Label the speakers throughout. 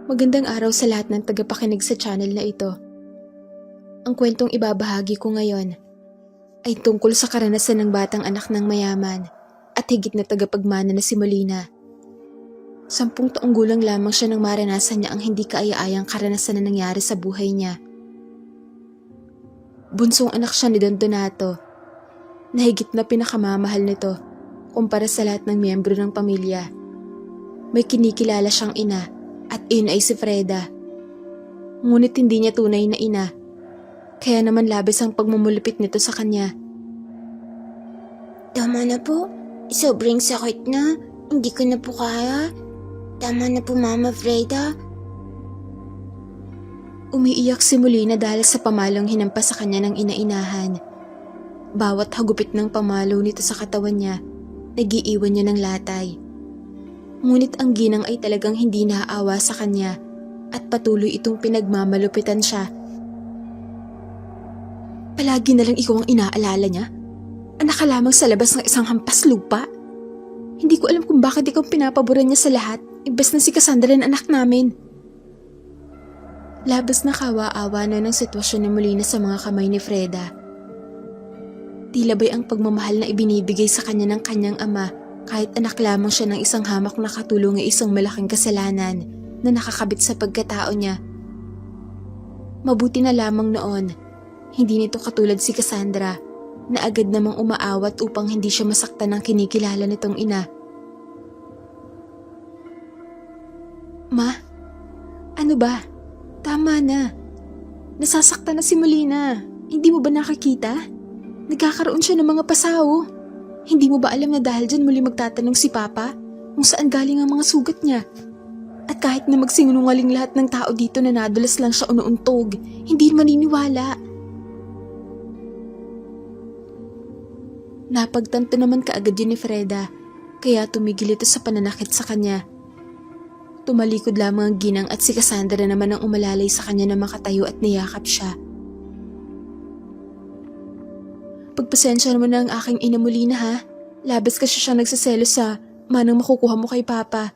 Speaker 1: Magandang araw sa lahat ng tagapakinig sa channel na ito. Ang kwentong ibabahagi ko ngayon ay tungkol sa karanasan ng batang anak ng mayaman at higit na tagapagmana na si Molina. 10 taong gulang lamang siya nang maranasan niya ang hindi kaaya-ayang karanasan na nangyari sa buhay niya. Bunsong anak siya ni Don Donato, na higit na pinakamamahal nito kumpara sa lahat ng miyembro ng pamilya. May kinikilala siyang ina at iyon ay si Freda. Ngunit hindi niya tunay na ina, kaya naman labis ang pagmumulupit nito sa kanya.
Speaker 2: Tama na po, sobrang sakit na, hindi ko na po kaya. Tama na po Mama Freda.
Speaker 1: Umiiyak si Molina dahil sa pamalong hinampas sa kanya ng ina-inahan. Bawat hagupit ng pamalo nito sa katawan niya, nagiiwan niya ng latay. Ngunit ang ginang ay talagang hindi naaawa sa kanya at patuloy itong pinagmamalupitan siya. Palagi na lang ikaw ang inaalala niya? Anak ka lamang sa labas ng isang hampas lupa? Hindi ko alam kung bakit ikaw pinapaboran niya sa lahat, imbes na si Cassandra ang anak namin. Labas na kawa-awa na ng sitwasyon ni Molina sa mga kamay ni Freda. Tila ba'y ang pagmamahal na ibinibigay sa kanya ng kanyang ama kahit anak lamang siya ng isang hamak na katulong ay isang malaking kasalanan na nakakabit sa pagkatao niya. Mabuti na lamang noon, hindi nito katulad si Cassandra na agad namang umaawat upang hindi siya masaktan ng kinikilala nitong ina. Ma, ano ba? Tama na. Nasasaktan na si Molina. Hindi mo ba nakakita? Nagkakaroon siya ng mga pasaw. Hindi mo ba alam na dahil dyan muli magtatanong si Papa kung saan galing ang mga sugat niya? At kahit na magsinungaling lahat ng tao dito na nadulas lang siya unuuntog, hindi maniniwala. Napagtanto naman kaagad yun ni Freda, kaya tumigil ito sa pananakit sa kanya. Tumalikod lamang ang ginang at si Cassandra naman ang umalalay sa kanya na makatayo at niyakap siya. Pagpasensya mo na ang aking ina Molina ha. Labis kasi siya nagsaselos sa manang makukuha mo kay Papa.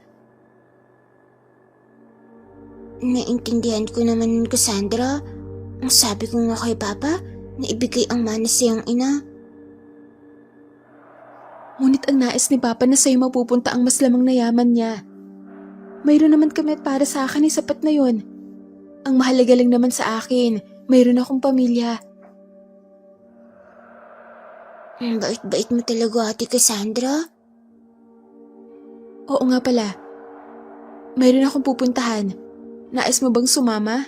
Speaker 2: Naintindihan ko naman Cassandra. Ang sabi ko nga kay Papa na ibigay ang mana sa iyong ina.
Speaker 1: Ngunit ang nais ni Papa na sa'yo mapupunta ang mas lamang na yaman niya. Mayroon naman kami at para sa akin ay sapat na yon. Ang mahalaga lang naman sa akin, mayroon akong pamilya.
Speaker 2: Ang bait-bait mo talaga Ate Cassandra.
Speaker 1: Oo nga pala. Mayroon akong pupuntahan. Nais mo bang sumama?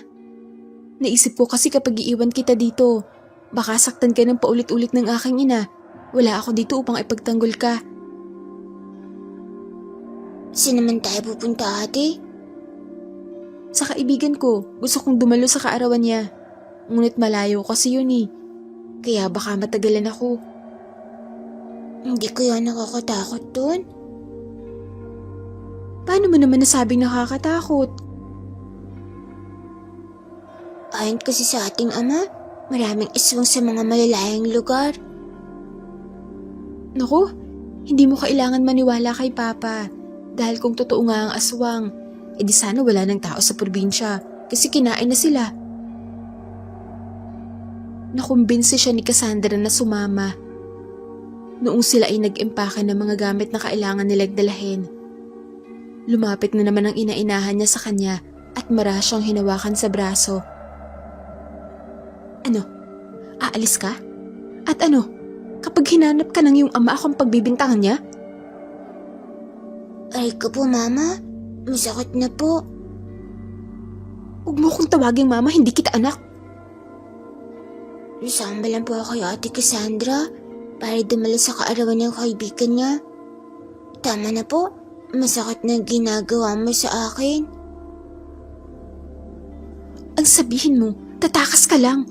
Speaker 1: Naisip ko kasi kapag iiwan kita dito, baka saktan ka ng paulit-ulit ng aking ina. Wala ako dito upang ipagtanggol ka.
Speaker 2: Saan naman tayo pupunta ate?
Speaker 1: Sa kaibigan ko, gusto kong dumalo sa kaarawan niya. Ngunit malayo kasi yun eh. Kaya baka matagalan ako.
Speaker 2: Hindi kaya nakakatakot dun?
Speaker 1: Paano mo naman nasabing nakakatakot?
Speaker 2: Ayon kasi sa ating ama, maraming aswang sa mga malalayang lugar.
Speaker 1: Naku, hindi mo kailangan maniwala kay Papa. Dahil kung totoo nga ang aswang, edi sana wala ng tao sa probinsya kasi kinain na sila. Nakumbinsi siya ni Cassandra na sumama. Noong sila ay nag-empake ng mga gamit na kailangan nilang dalahin. Lumapit na naman ang ina-inahan niya sa kanya at mara siyang hinawakan sa braso. Ano? Aalis ka? At ano? Kapag hinanap ka ng iyong ama akong pagbibintangan niya?
Speaker 2: Aray ko po Mama, masakit na po.
Speaker 1: Huwag mo akong tawaging mama, hindi kita anak.
Speaker 2: Nasamba lang po ako kay Ate Cassandra para dumala sa kaarawan ng kaibigan niya. Tama na po, masakit na ginagawa mo sa akin.
Speaker 1: Ang sabihin mo, tatakas ka lang.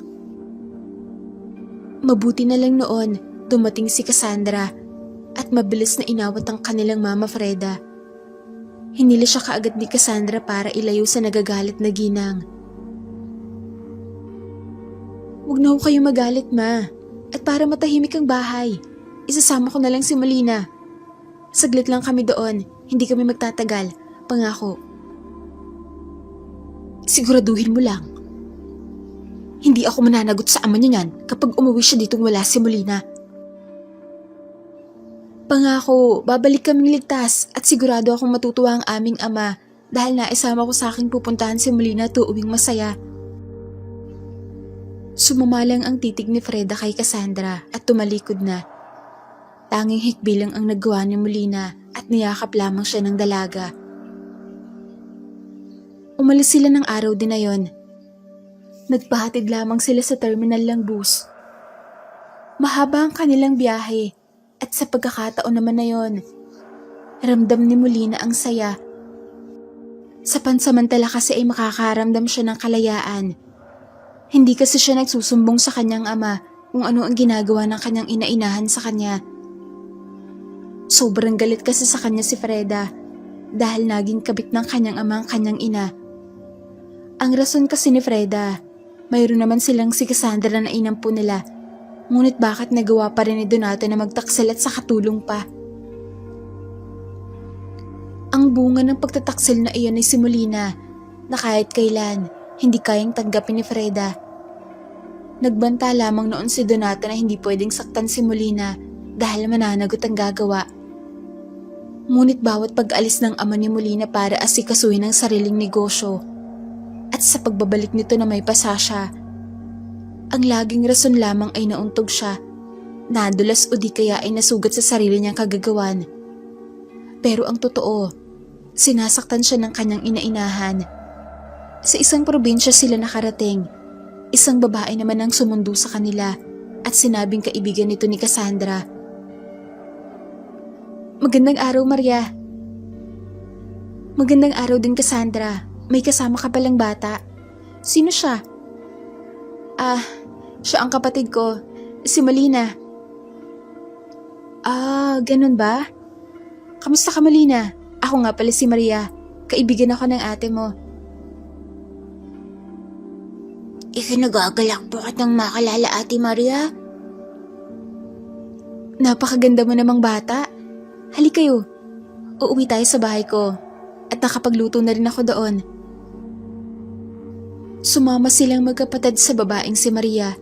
Speaker 1: Mabuti na lang noon, dumating si Cassandra at mabilis na inawat ang kanilang mama Freda. Hinila siya kaagad ni Cassandra para ilayo sa nagagalit na ginang. Huwag na ho kayo magalit ma, at para matahimik ang bahay, isasama ko na lang si Molina. Saglit lang kami doon, hindi kami magtatagal, pangako. Siguraduhin mo lang. Hindi ako mananagot sa ama niya niyan kapag umuwi siya ditong wala si Molina. Pangako, babalik kaming ligtas at sigurado akong matutuwa ang aming ama dahil naisama ko sa aking pupuntahan si Molina tuwing masaya. Sumamalang ang titig ni Freda kay Cassandra at tumalikod na. Tanging hikbilang ang nagawa ni Molina at niyakap lamang siya ng dalaga. Umalis sila ng araw din na yon. Nagpahatid lamang sila sa terminal ng bus. Mahaba ang kanilang biyahe at sa pagkakataon naman na yon, ramdam ni Molina ang saya. Sa pansamantala kasi ay makakaramdam siya ng kalayaan. Hindi kasi siya nagsusumbong sa kanyang ama kung ano ang ginagawa ng kanyang inainahan sa kanya. Sobrang galit kasi sa kanya si Freda dahil naging kabit ng kanyang ama ang kanyang ina. Ang rason kasi ni Freda, mayroon naman silang si Cassandra na inampo nila, ngunit bakit nagawa pa rin ni Donato na magtaksel at sa katulong pa? Ang bunga ng pagtataksil na iyon ay si Molina na kahit kailan hindi kayang tanggapin ni Freda. Nagbanta lamang noon si Donato na hindi pwedeng saktan si Molina dahil mananagot ang gagawa. Ngunit bawat pag-alis ng ama ni Molina para asikasuhin ang sariling negosyo at sa pagbabalik nito na may pasasya, ang laging rason lamang ay nauntog siya, nadulas o di kaya ay nasugat sa sarili niyang kagagawan. Pero ang totoo, sinasaktan siya ng kanyang inainahan. Sa isang probinsya sila nakarating, isang babae naman ang sumundo sa kanila at sinabing kaibigan nito ni Cassandra. Magandang araw, Maria. Magandang araw din, Cassandra. May kasama ka palang bata. Sino siya? Siya ang kapatid ko, si Molina. Ganun ba? Kamusta ka, Molina? Ako nga pala si Maria. Kaibigan ako ng ate mo.
Speaker 2: Ikinagagalak po kitang makalala, Ate Maria.
Speaker 1: Napakaganda mo namang bata. Halika kayo. Uuwi tayo sa bahay ko. At nakapagluto na rin ako doon. Sumama silang magkapatid sa babaeng si Maria.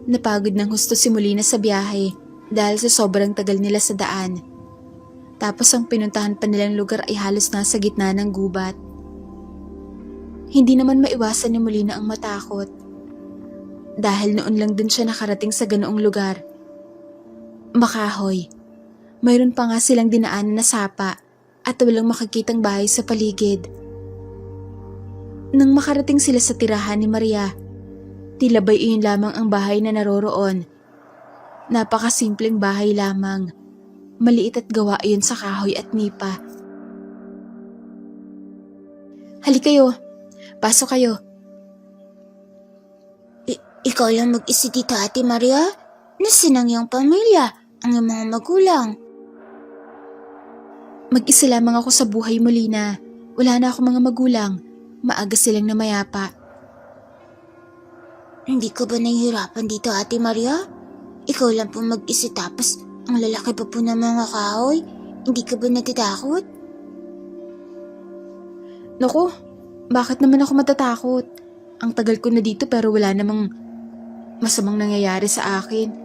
Speaker 1: Napagod ng husto si Molina sa biyahe dahil sa sobrang tagal nila sa daan. Tapos ang pinuntahan pa nilang lugar ay halos nasa gitna ng gubat. Hindi naman maiwasan ni Molina ang matakot. Dahil noon lang din siya nakarating sa ganoong lugar. Makahoy. Mayroon pa nga silang dinaanan na sapa at walang makikitang bahay sa paligid. Nang makarating sila sa tirahan ni Maria, tila ba iyon lamang ang bahay na naroroon. Napakasimpleng bahay lamang. Maliit at gawa iyon sa kahoy at nipa. Halika kayo. Pasok kayo.
Speaker 2: Ikaw lang mag-isa dito, Ate Maria? Nasaan ang iyong pamilya? Ang iyong mga magulang?
Speaker 1: Mag-isa lamang ako sa buhay, Molina. Wala na ako mga magulang. Maaga silang namayapa.
Speaker 2: Hindi ka ba nahihirapan dito, Ate Maria? Ikaw lang po mag-isa tapos ang lalaki pa po ng mga kahoy. Hindi ka ba natatakot?
Speaker 1: Naku, bakit naman ako matatakot? Ang tagal ko na dito pero wala namang masamang nangyayari sa akin.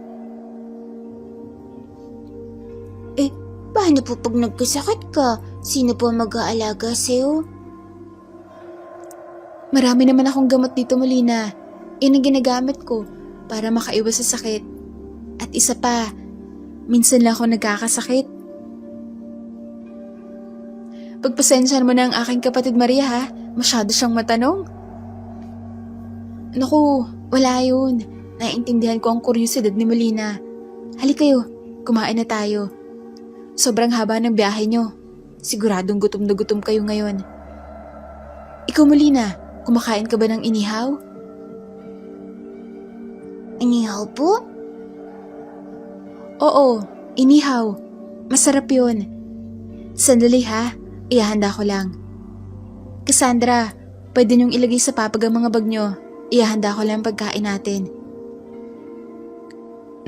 Speaker 2: Paano po pag nagkasakit ka? Sino po mag-aalaga sa'yo?
Speaker 1: Marami naman akong gamot dito, Molina. Yan ang ginagamit ko para makaiwas sa sakit. At isa pa, minsan lang ako nagkakasakit. Pagpasensyahan mo na ang aking kapatid Maria, ha? Masyado siyang matanong. Naku, wala yun. Naiintindihan ko ang kuryosidad ni Molina. Halika kayo, kumain na tayo. Sobrang haba ng biyahe nyo. Siguradong gutom na gutom kayo ngayon. Ikaw, Molina, kumakain ka ba ng inihaw?
Speaker 2: Inihaw po?
Speaker 1: Oo, inihaw. Masarap yun. Sandali ha, ihahanda ko lang. Cassandra, pwede niyong ilagay sa papag ang mga bag nyo. Ihahanda ko lang pagkain natin.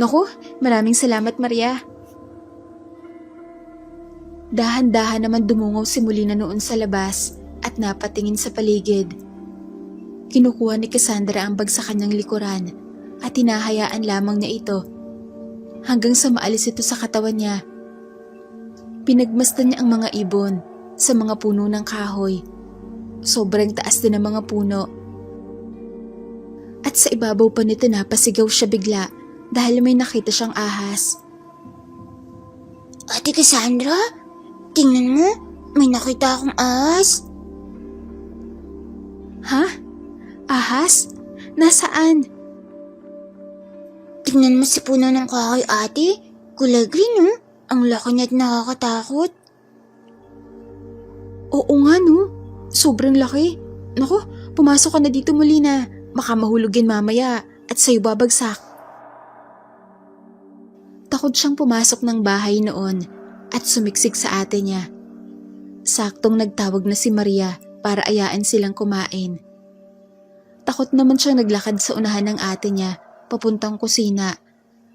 Speaker 1: Naku, maraming salamat, Maria. Dahan-dahan naman dumungaw si Molina noon sa labas at napatingin sa paligid. Kinukuha ni Cassandra ang bag sa kanyang likuran at hinahayaan lamang niya ito hanggang sa maalis ito sa katawan niya. Pinagmasdan niya ang mga ibon sa mga puno ng kahoy. Sobrang taas din ang mga puno. At sa ibabaw pa nito napasigaw siya bigla dahil may nakita siyang ahas.
Speaker 2: Ate Cassandra, tingnan mo, may nakita akong ahas.
Speaker 1: Ha? Ahas? Nasaan?
Speaker 2: Tingnan mo si puno ng kahoy, ate. Kulay green, oh. Ang laki niya at nakakatakot.
Speaker 1: Oo nga no, sobrang laki. Naku, pumasok ka na dito muli na. Baka mahulog yan mamaya at sa'yo babagsak. Takot siyang pumasok ng bahay noon at sumiksik sa ate niya. Saktong nagtawag na si Maria para ayaan silang kumain. Takot naman siyang naglakad sa unahan ng ate niya papuntang kusina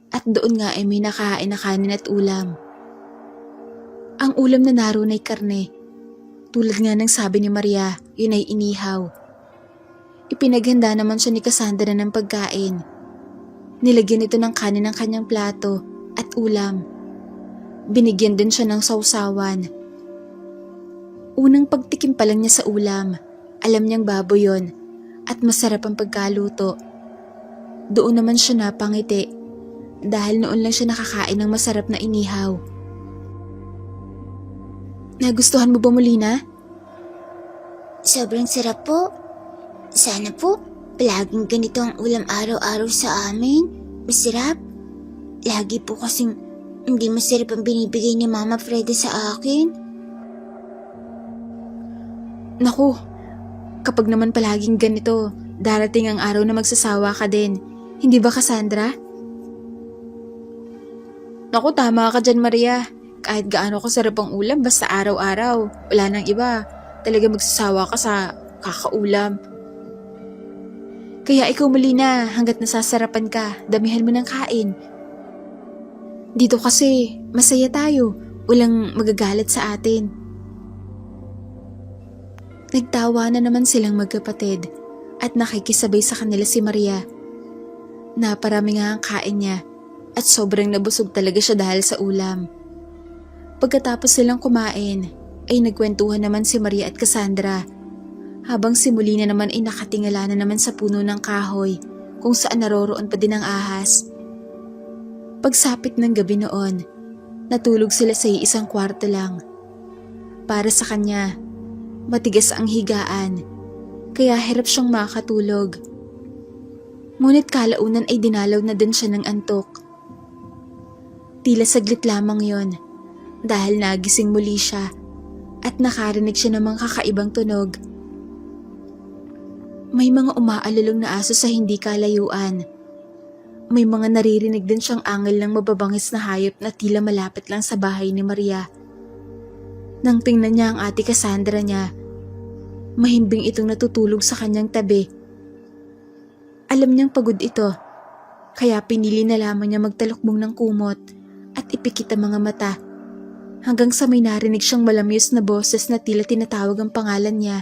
Speaker 1: at doon nga ay may nakahain na kanin at ulam. Ang ulam na naroon ay karne. Tulad nga ng sabi ni Maria, yun ay inihaw. Ipinaghanda naman siya ni Cassandra ng pagkain. Nilagyan ito ng kanin ng kanyang plato at ulam. Binigyan din siya ng sausawan. Unang pagtikim pa lang niya sa ulam, alam niyang baboy yon at masarap ang pagkaluto. Doon naman siya napangiti dahil noon lang siya nakakain ng masarap na inihaw. Nagustuhan mo ba, Molina?
Speaker 2: Sobrang sarap po. Sana po, palaging ganito ang ulam araw-araw sa amin. Masarap. Lagi po kasing hindi masarap ang binibigay ni Mama Freda sa akin.
Speaker 1: Naku, kapag naman palaging ganito, darating ang araw na magsasawa ka din. Hindi ba, Cassandra? Naku, tama ka dyan, Maria. Kahit gaano kasarap ang ulam, basta araw-araw. Wala nang iba. Talaga magsasawa ka sa kakaulam. Kaya ikaw muli na, hanggat nasasarapan ka, damihan mo ng kain. Dito kasi, masaya tayo. Walang magagalit sa atin. Nagtawa na naman silang magkapatid at nakikisabay sa kanila si Maria. Naparami nga ang kain niya at sobrang nabusog talaga siya dahil sa ulam. Pagkatapos silang kumain, ay nagkwentuhan naman si Maria at Cassandra. Habang si Molina naman ay nakatingala na naman sa puno ng kahoy kung saan naroroon pa din ang ahas. Pagsapit ng gabi noon, natulog sila sa isang kwarto lang. Para sa kanya, matigas ang higaan, kaya hirap siyang makatulog. Ngunit kalaunan ay dinalaw na din siya ng antok. Tila saglit lamang yon dahil nagising muli siya at nakarinig siya ng mga kakaibang tunog. May mga umaalulong na aso sa hindi kalayuan. May mga naririnig din siyang angel ng mababangis na hayop na tila malapit lang sa bahay ni Maria. Nang tingnan niya ang ate Cassandra niya, mahimbing itong natutulog sa kanyang tabi. Alam niyang pagod ito, kaya pinili na lamang niya magtalukbong ng kumot at ipikit ang mga mata hanggang sa may narinig siyang malamyos na boses na tila tinatawag ang pangalan niya.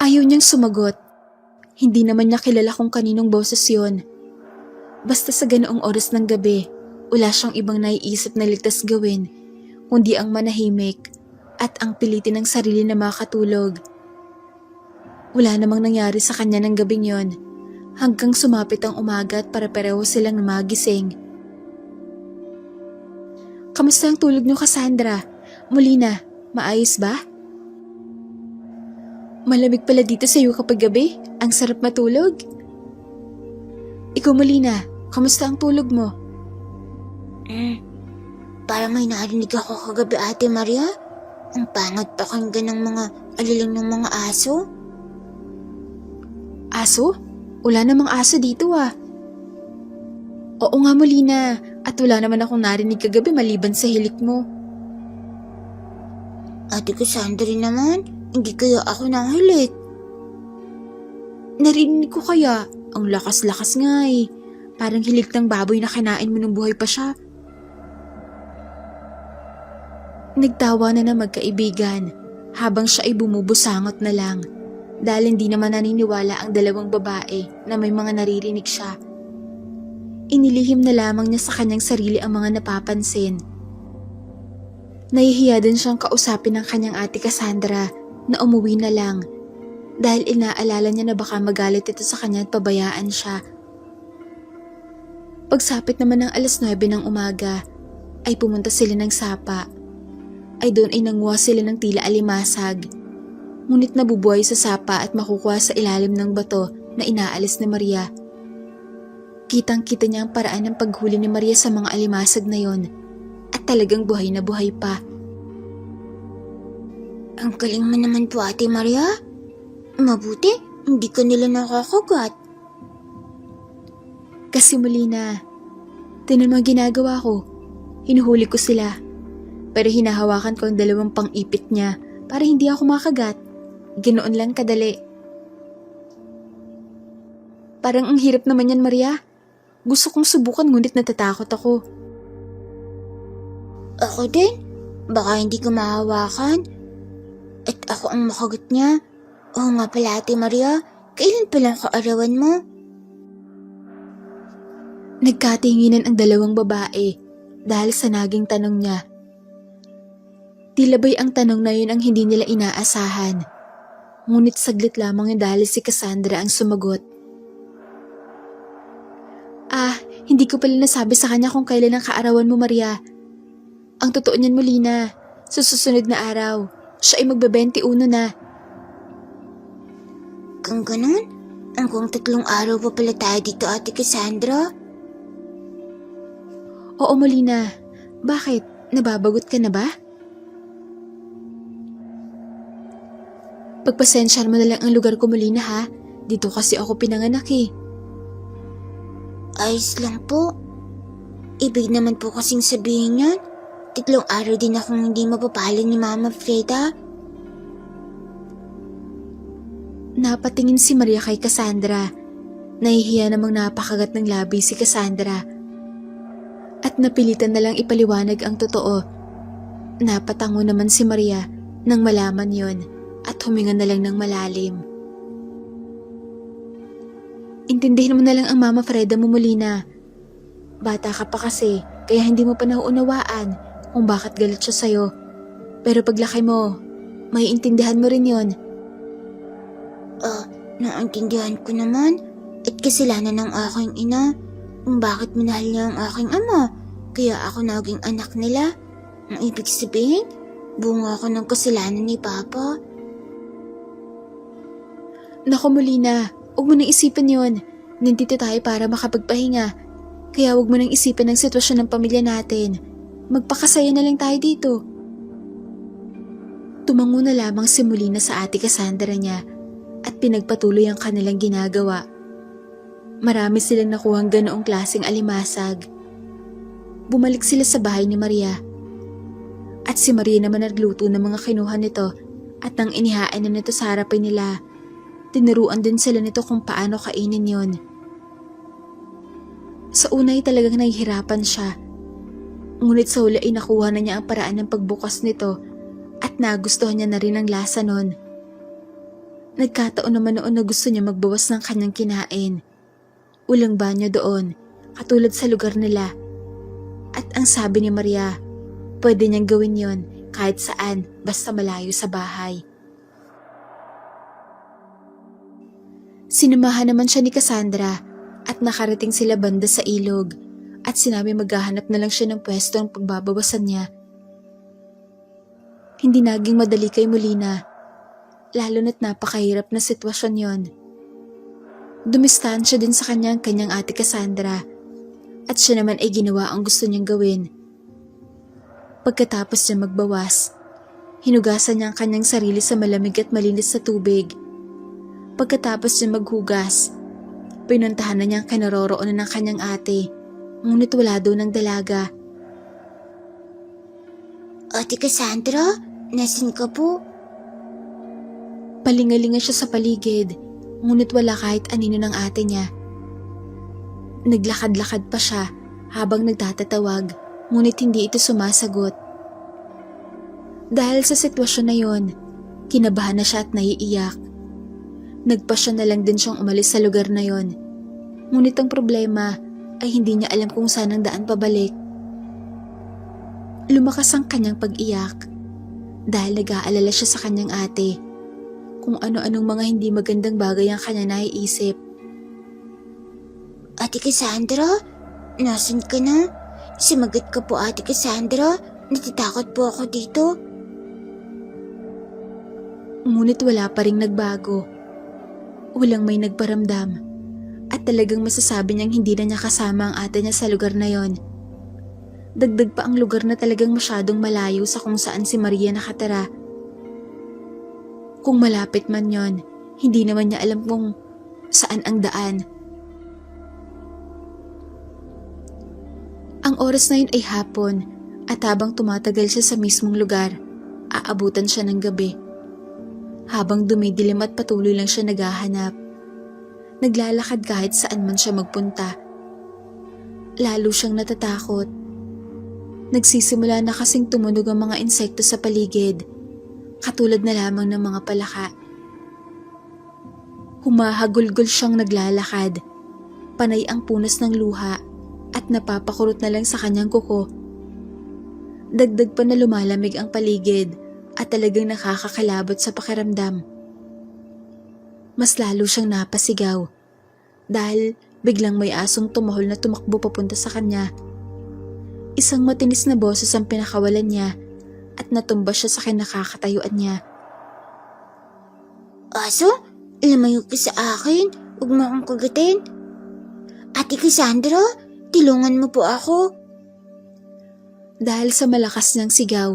Speaker 1: Ayaw niyang sumagot. Hindi naman niya kilala kung kaninong boses yon. Basta sa ganoong oras ng gabi, wala siyang ibang naiisip na ligtas gawin, kundi ang manahimik at ang pilitin ng sarili na makatulog. Wala namang nangyari sa kanya ng gabing yon hanggang sumapit ang umaga at pare-pareho silang magising. Kamusta ang tulog niyo, Cassandra? Molina, maayos ba? Malamig pala dito sa iyo kapag gabi. Ang sarap matulog. Ikaw, Molina, kamusta ang tulog mo?
Speaker 2: Parang may narinig ako kagabi, Ate Maria. Ang pangat pakinggan ng mga alilang ng mga aso.
Speaker 1: Aso? Wala namang aso dito ah. Oo nga, Molina, at wala naman akong narinig kagabi maliban sa hilik mo.
Speaker 2: Ate Cassandra naman, hindi kaya ako nahilik.
Speaker 1: Narinig ko kaya, ang lakas-lakas nga eh. Parang hilik ng baboy na kinain mo nung buhay pa siya. Nagtawa na magkaibigan habang siya ay bumubusangot na lang dahil hindi naman naniniwala ang dalawang babae na may mga naririnig siya. Inilihim na lamang niya sa kanyang sarili ang mga napapansin. Nahihiya din siyang kausapin ng kanyang ate Cassandra na umuwi na lang dahil inaalala niya na baka magalit ito sa kanya at pabayaan siya. Pagsapit naman ng 9:00 ng umaga ay pumunta sila ng sapa. Ay doon ay nanguha sila ng tila alimasag. Ngunit nabubuhay sa sapa at makukuha sa ilalim ng bato na inaalis ni Maria. Kitang-kita niya ang paraan ng paghuli ni Maria sa mga alimasag na yon at talagang buhay na buhay pa.
Speaker 2: Ang galing mo naman po, Ate Maria. Mabuti, hindi ka nila nakakagat.
Speaker 1: Kasi muli na, tinan mo ang ginagawa ko. Hinuhuli ko sila. Pero hinahawakan ko ang dalawang pang-ipit niya para hindi ako makagat. Ganoon lang kadali. Parang ang hirap naman yan, Maria. Gusto kong subukan ngunit natatakot ako.
Speaker 2: Ako din. Baka hindi ko mahawakan. At ako ang makagat niya. Oo nga pala, Ate Maria. Kailan palang kaarawan mo?
Speaker 1: Nagkatinginan ang dalawang babae dahil sa naging tanong niya. Tila ba'y ang tanong na yun ang hindi nila inaasahan. Ngunit saglit lamang yun dahil si Cassandra ang sumagot. Hindi ko pala nasabi sa kanya kung kailan ang kaarawan mo, Maria. Ang totoo niyan, Molina, sa susunod na araw, siya ay magbe-21 na.
Speaker 2: Kung ganun, hanggang 3 araw pa pala tayo dito, Ate Cassandra?
Speaker 1: Oo, Molina. Bakit? Nababagot ka na ba? Pagpasensyahan mo na lang ang lugar ko, Molina, ha? Dito kasi ako pinanganak eh.
Speaker 2: Ayos lang po. Ibig naman po kasing sabihin yan, 3 araw din akong hindi mapapalan ni Mama Freda.
Speaker 1: Napatingin si Maria kay Cassandra. Nahihiya namang napakagat ng labi si Cassandra. At napilitan na lang ipaliwanag ang totoo. Napatango naman si Maria nang malaman yon at huminga na lang ng malalim. Intindihin mo na lang ang Mama Freda mo, Molina. Bata ka pa kasi, kaya hindi mo pa nauunawaan kung bakit galit siya sa'yo. Pero paglaki mo, maiintindihan mo rin yon.
Speaker 2: Naintindihan ko naman. At kasalanan ng aking ina kung bakit minahal niya ang aking ama. Kaya ako naging anak nila. Ang ibig sabihin, bunga ako ng kasalanan ni Papa.
Speaker 1: Naku, Molina, huwag mo nang isipin yon. Nandito tayo para makapagpahinga. Kaya huwag mo nang isipin ang sitwasyon ng pamilya natin. Magpakasaya na lang tayo dito. Tumango na lamang si Molina sa ate Cassandra niya at pinagpatuloy ang kanilang ginagawa. Marami silang nakuhang ganoong klaseng alimasag. Bumalik sila sa bahay ni Maria. At si Maria naman nagluto ng mga kinuha nito at nang inihain na nito sa harapan nila, tinuruan din sila nito kung paano kainin yon. Sa una ay talagang nahihirapan siya. Ngunit sa huli ay nakuha na niya ang paraan ng pagbukas nito at nagustuhan niya na rin ang lasa nun. Nagkataon naman noon na gusto niya magbawas ng kanyang kinain. Ulang banyo doon, katulad sa lugar nila. At ang sabi ni Maria, pwede niyang gawin yon kahit saan basta malayo sa bahay. Sinamahan naman siya ni Cassandra at nakarating sila banda sa ilog at sinabi maghahanap na lang siya ng pwesto ng pagbabawasan niya. Hindi naging madali kay Molina, lalo na't napakahirap na sitwasyon yon. Dumistansya din sa kanyang ate Cassandra at siya naman ay ginawa ang gusto niyang gawin. Pagkatapos niya magbawas, hinugasan niya ang kanyang sarili sa malamig at malinis na tubig. Pagkatapos niya maghugas, pinuntahan na niya ang kinaroroonan ng kanyang ate, ngunit wala doon ang dalaga.
Speaker 2: Ate Cassandra, nasan ka po?
Speaker 1: Palingalinga siya sa paligid, ngunit wala kahit anino ng ate niya. Naglakad-lakad pa siya habang nagtatatawag, ngunit hindi ito sumasagot. Dahil sa sitwasyon na yon, Kinabahan na siya at naiiyak. Nagpasya na lang din siyang umalis sa lugar na yon. Ngunit ang problema ay hindi niya alam kung saan ang daan pabalik. Lumakas ang kanyang pag-iyak dahil nag-aalala siya sa kanyang ate kung ano-anong mga hindi magandang bagay ang kanya naiisip.
Speaker 2: Ate Cassandra, nasan ka na? Sumagot ka po, Ate Cassandra. Natatakot po ako dito.
Speaker 1: Ngunit wala pa ring nagbago. Walang may nagparamdam at talagang masasabi niyang hindi na niya kasama ang ate niya sa lugar na yon. Dagdag pa ang lugar na talagang masyadong malayo sa kung saan si Maria nakatira. Kung malapit man yon, hindi naman niya alam kung saan ang daan. Ang oras na yun ay hapon at habang tumatagal siya sa mismong lugar, aabutan siya ng gabi. Habang dumidilim at patuloy lang siya naghahanap. Naglalakad kahit saan man siya magpunta. Lalo siyang natatakot. Nagsisimula na kasing tumunog ang mga insekto sa paligid, katulad na lamang ng mga palaka. Humahagulgol siyang naglalakad. Panay ang punas ng luha at napapakurot na lang sa kanyang kuko. Dagdag pa na lumalamig ang paligid at talagang nakakakalabot sa pakiramdam. Mas lalo siyang napasigaw dahil biglang may asong tumahol na tumakbo papunta sa kanya. Isang matinis na boses ang pinakawalan niya at natumba siya sa kinakakatayuan niya.
Speaker 2: Aso, lumayo ka sa akin. Huwag mo akong kagatin. Ate Cassandra, tulungan mo po ako.
Speaker 1: Dahil sa malakas niyang sigaw,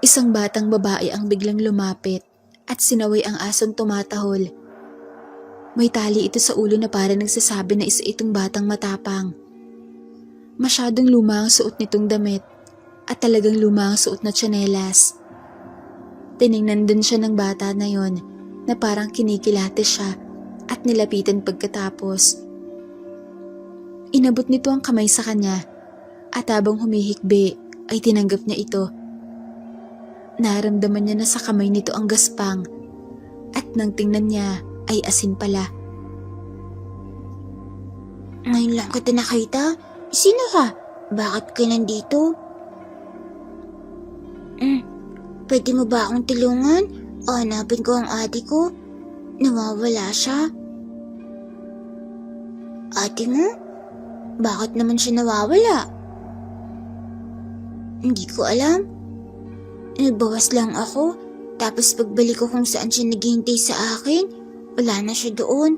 Speaker 1: isang batang babae ang biglang lumapit at sinaway ang asong tumatahol. May tali ito sa ulo na para nagsasabi na isa itong batang matapang. Masyadong luma ang suot nitong damit at talagang luma ang suot na tsinelas. Tiningnan din siya ng bata na yon na parang kinikilate siya at nilapitan pagkatapos. Inabot nito ang kamay sa kanya at habang humihikbi ay tinanggap niya ito. Naramdaman niya na sa kamay nito ang gaspang at nang tingnan niya ay asin pala.
Speaker 2: Ngayon lang kita nakita. Sino ka? Bakit ka nandito? Pwede mo ba akong tulungan? O hanapin ko ang ate ko? Nawawala siya. Ate mo? Bakit naman siya nawawala? Hindi ko alam. Nagbawas lang ako. Tapos pagbalik ko kung saan siya naghihintay sa akin, wala na siya doon.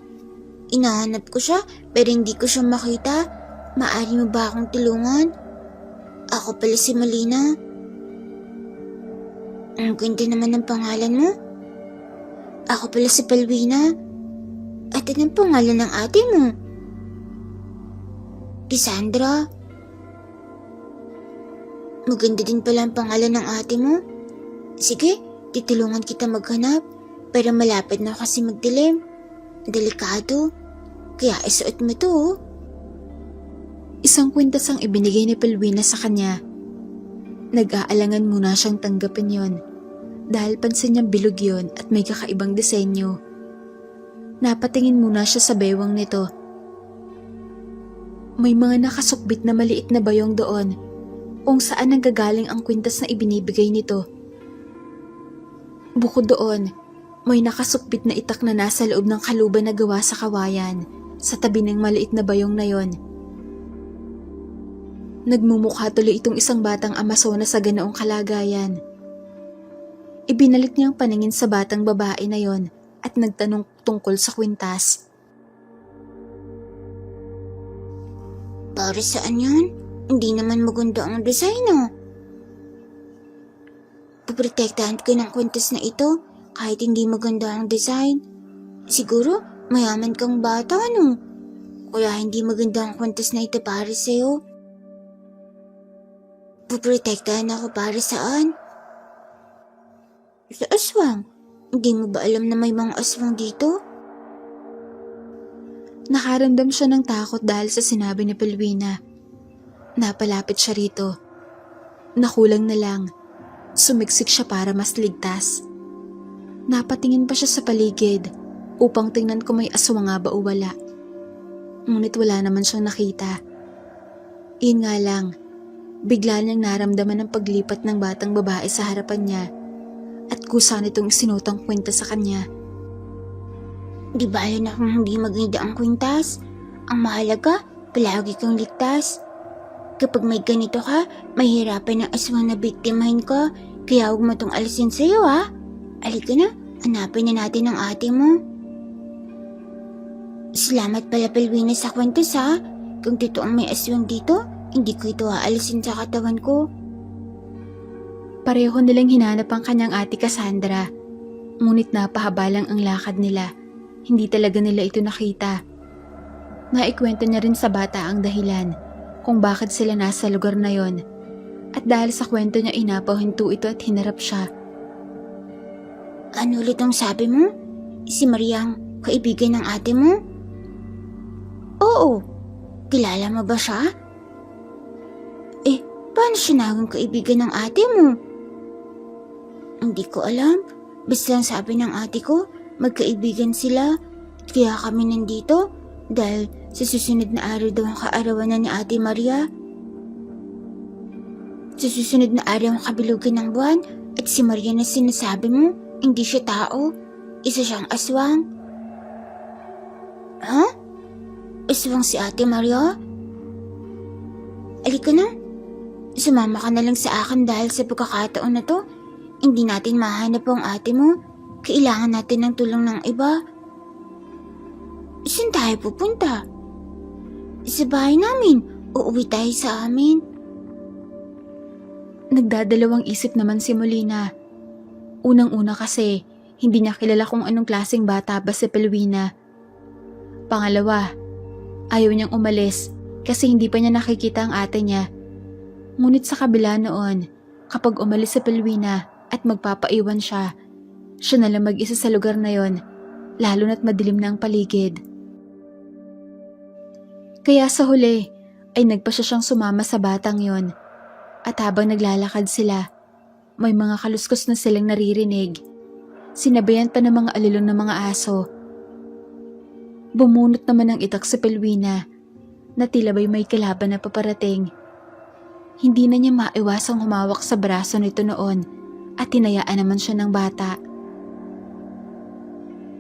Speaker 2: Inahanap ko siya pero hindi ko siya makita. Maaari mo ba akong tulungan? Ako pala si Malina. Ang ganda naman ng pangalan mo. Ako pala si Palwina. At anong pangalan ng ate mo? Cassandra. Maganda din pala ang pangalan ng ate mo. Sige, titulungan kita maghanap. Pero malapit na kasi magdilim. Delikado. Kaya isuot mo to.
Speaker 1: Isang kwintas ang ibinigay ni Palwina sa kanya. Nag-aalangan muna siyang tanggapin yon dahil pansin niyang bilog yon at may kakaibang disenyo. Napatingin muna siya sa bewang nito. May mga nakasukbit na maliit na bayong doon kung saan nanggagaling ang kwintas na ibinibigay nito. Bukod doon, may nakasukbit na itak na nasa loob ng kaluban na gawa sa kawayan sa tabi ng maliit na bayong na yon. Nagmumukha tuloy itong isang batang Amazonas sa ganoong kalagayan. Ibinalik niya ang paningin sa batang babae na yon at nagtanong tungkol sa kwintas.
Speaker 2: Para saan yan? Hindi naman maganda ang design ah. Puprotektahan ko ng kwintas na ito kahit hindi maganda ang design. Siguro mayaman kang bata no? Kaya hindi maganda ang kwintas na ito para sa'yo. Puprotektahan ako para saan? Sa aswang. Hindi mo ba alam na may mga aswang dito?
Speaker 1: Nakaramdam siya ng takot dahil sa sinabi ni Palwina. Napalapit siya rito. Nakulang na lang. Sumiksik siya para mas ligtas. Napatingin pa siya sa paligid upang tingnan kung may aswang nga ba o wala. Ngunit wala naman siyang nakita. Iyon nga lang, bigla niyang naramdaman ang paglipat ng batang babae sa harapan niya at kusa nitong isinutang kwenta sa kanya.
Speaker 2: Di bala na kung hindi maganda ang kwintas. Ang mahalaga, palagi kang ligtas. Kapag may ganito ka, mahirapan ang aswang na biktimahin ka. Kaya huwag mo itong alisin sa'yo ha. Halika na, hanapin na natin ang ate mo. Salamat pala Pelwina sa kwentos ha. Kung totoong may aswang dito, hindi ko ito aalisin sa katawan ko.
Speaker 1: Pareho nilang hinanap ang kanyang ate Cassandra. Ngunit napahaba lang ang lakad nila. Hindi talaga nila ito nakita. Naikwento niya rin sa bata ang dahilan kung bakit sila nasa lugar na yon. At dahil sa kwento niya inapahinto ito at hinarap siya.
Speaker 2: Ano ulit ang sabi mo? Si Maria ang kaibigan ng ate mo? Oo. Kilala mo ba siya? Paano siya naging kaibigan ng ate mo? Hindi ko alam. Basta lang sabi ng ate ko, magkaibigan sila. Kaya kami nandito dahil sa susunod na araw daw ang kaarawan na ni Ate Maria. Sa susunod na araw ang kabilugan ng buwan at si Maria na sinasabi mo, hindi siya tao. Isa siyang aswang. Ha? Aswang si Ate Maria? Alika na. Sumama ka na lang sa akin dahil sa pagkakataon na to, hindi natin mahanap ang ate mo. Kailangan natin ng tulong ng iba. Saan tayo pupunta? Sa bahay namin. Uuwi tayo sa amin.
Speaker 1: Nagdadalawang isip naman si Molina. Unang-una kasi, hindi niya kilala kung anong klaseng bata ba si Pelwina. Pangalawa, ayaw niyang umalis kasi hindi pa niya nakikita ang ate niya. Ngunit sa kabila noon, kapag umalis si Pelwina at magpapaiwan siya, siya na lang mag-isa sa lugar na yon, lalo na't madilim na ang paligid. Kaya sa huli, ay nagpa siya siyang sumama sa batang yon. At habang naglalakad sila, may mga kaluskos na silang naririnig. Sinabayan pa ng mga alilong ng mga aso. Bumunot naman ng itak si Pelwina na tila ba'y may kalaban na paparating. Hindi na niya maiwasang humawak sa braso nito noon at tinayaan naman siya ng bata.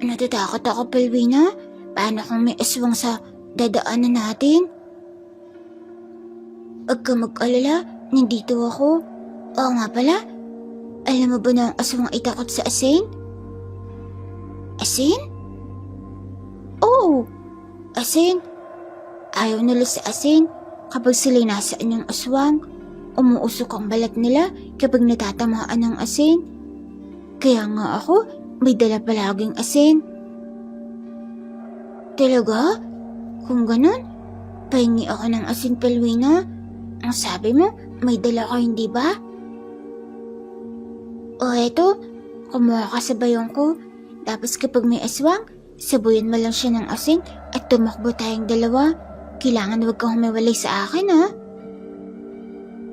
Speaker 2: Natatakot ako, Pelwina. Paano kung may aswang sa dadaanan natin? Huwag ka mag-alala, nandito ako. Oo nga pala, alam mo ba na ang aswang ay takot sa asin? Asin? Oo, asin. Ayaw nila sa asin. Kapag sila'y nasaan yung aswang, umuusok ang balat nila kapag natatamaan ng asin. Kaya nga ako, may dala palaging asin. Talaga? Kung ganun, pahingi ako ng asin, Pelwina. Ang sabi mo, may dala ka, hindi ba? O eto, kumuha ka sa bayong ko. Tapos kapag may aswang, sabuyan mo lang siya ng asin at tumakbo tayong dalawa. Kailangan huwag kang humiwalay sa akin, ha?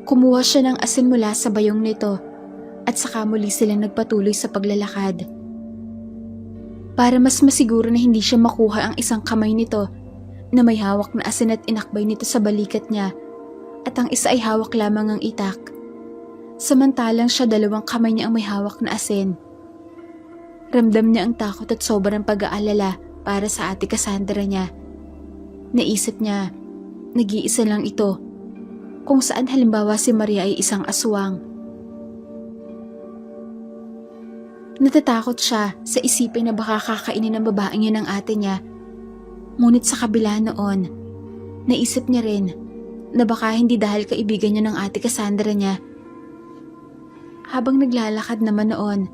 Speaker 1: Kumuha siya ng asin mula sa bayong nito at saka muli silang nagpatuloy sa paglalakad. Para mas masiguro na hindi siya makuha ang isang kamay nito na may hawak na asin at inakbay nito sa balikat niya at ang isa ay hawak lamang ang itak. Samantalang siya dalawang kamay niya ang may hawak na asin. Ramdam niya ang takot at sobrang pag-aalala para sa ate Cassandra niya. Naisip niya, nag-iisa lang ito, kung saan halimbawa si Maria ay isang aswang. Natatakot siya sa isipin na baka kakainin ng babaeng yun ang ate niya. Ngunit sa kabila noon, naisip niya rin na baka hindi dahil kaibigan niya ng ate Cassandra niya. Habang naglalakad naman noon,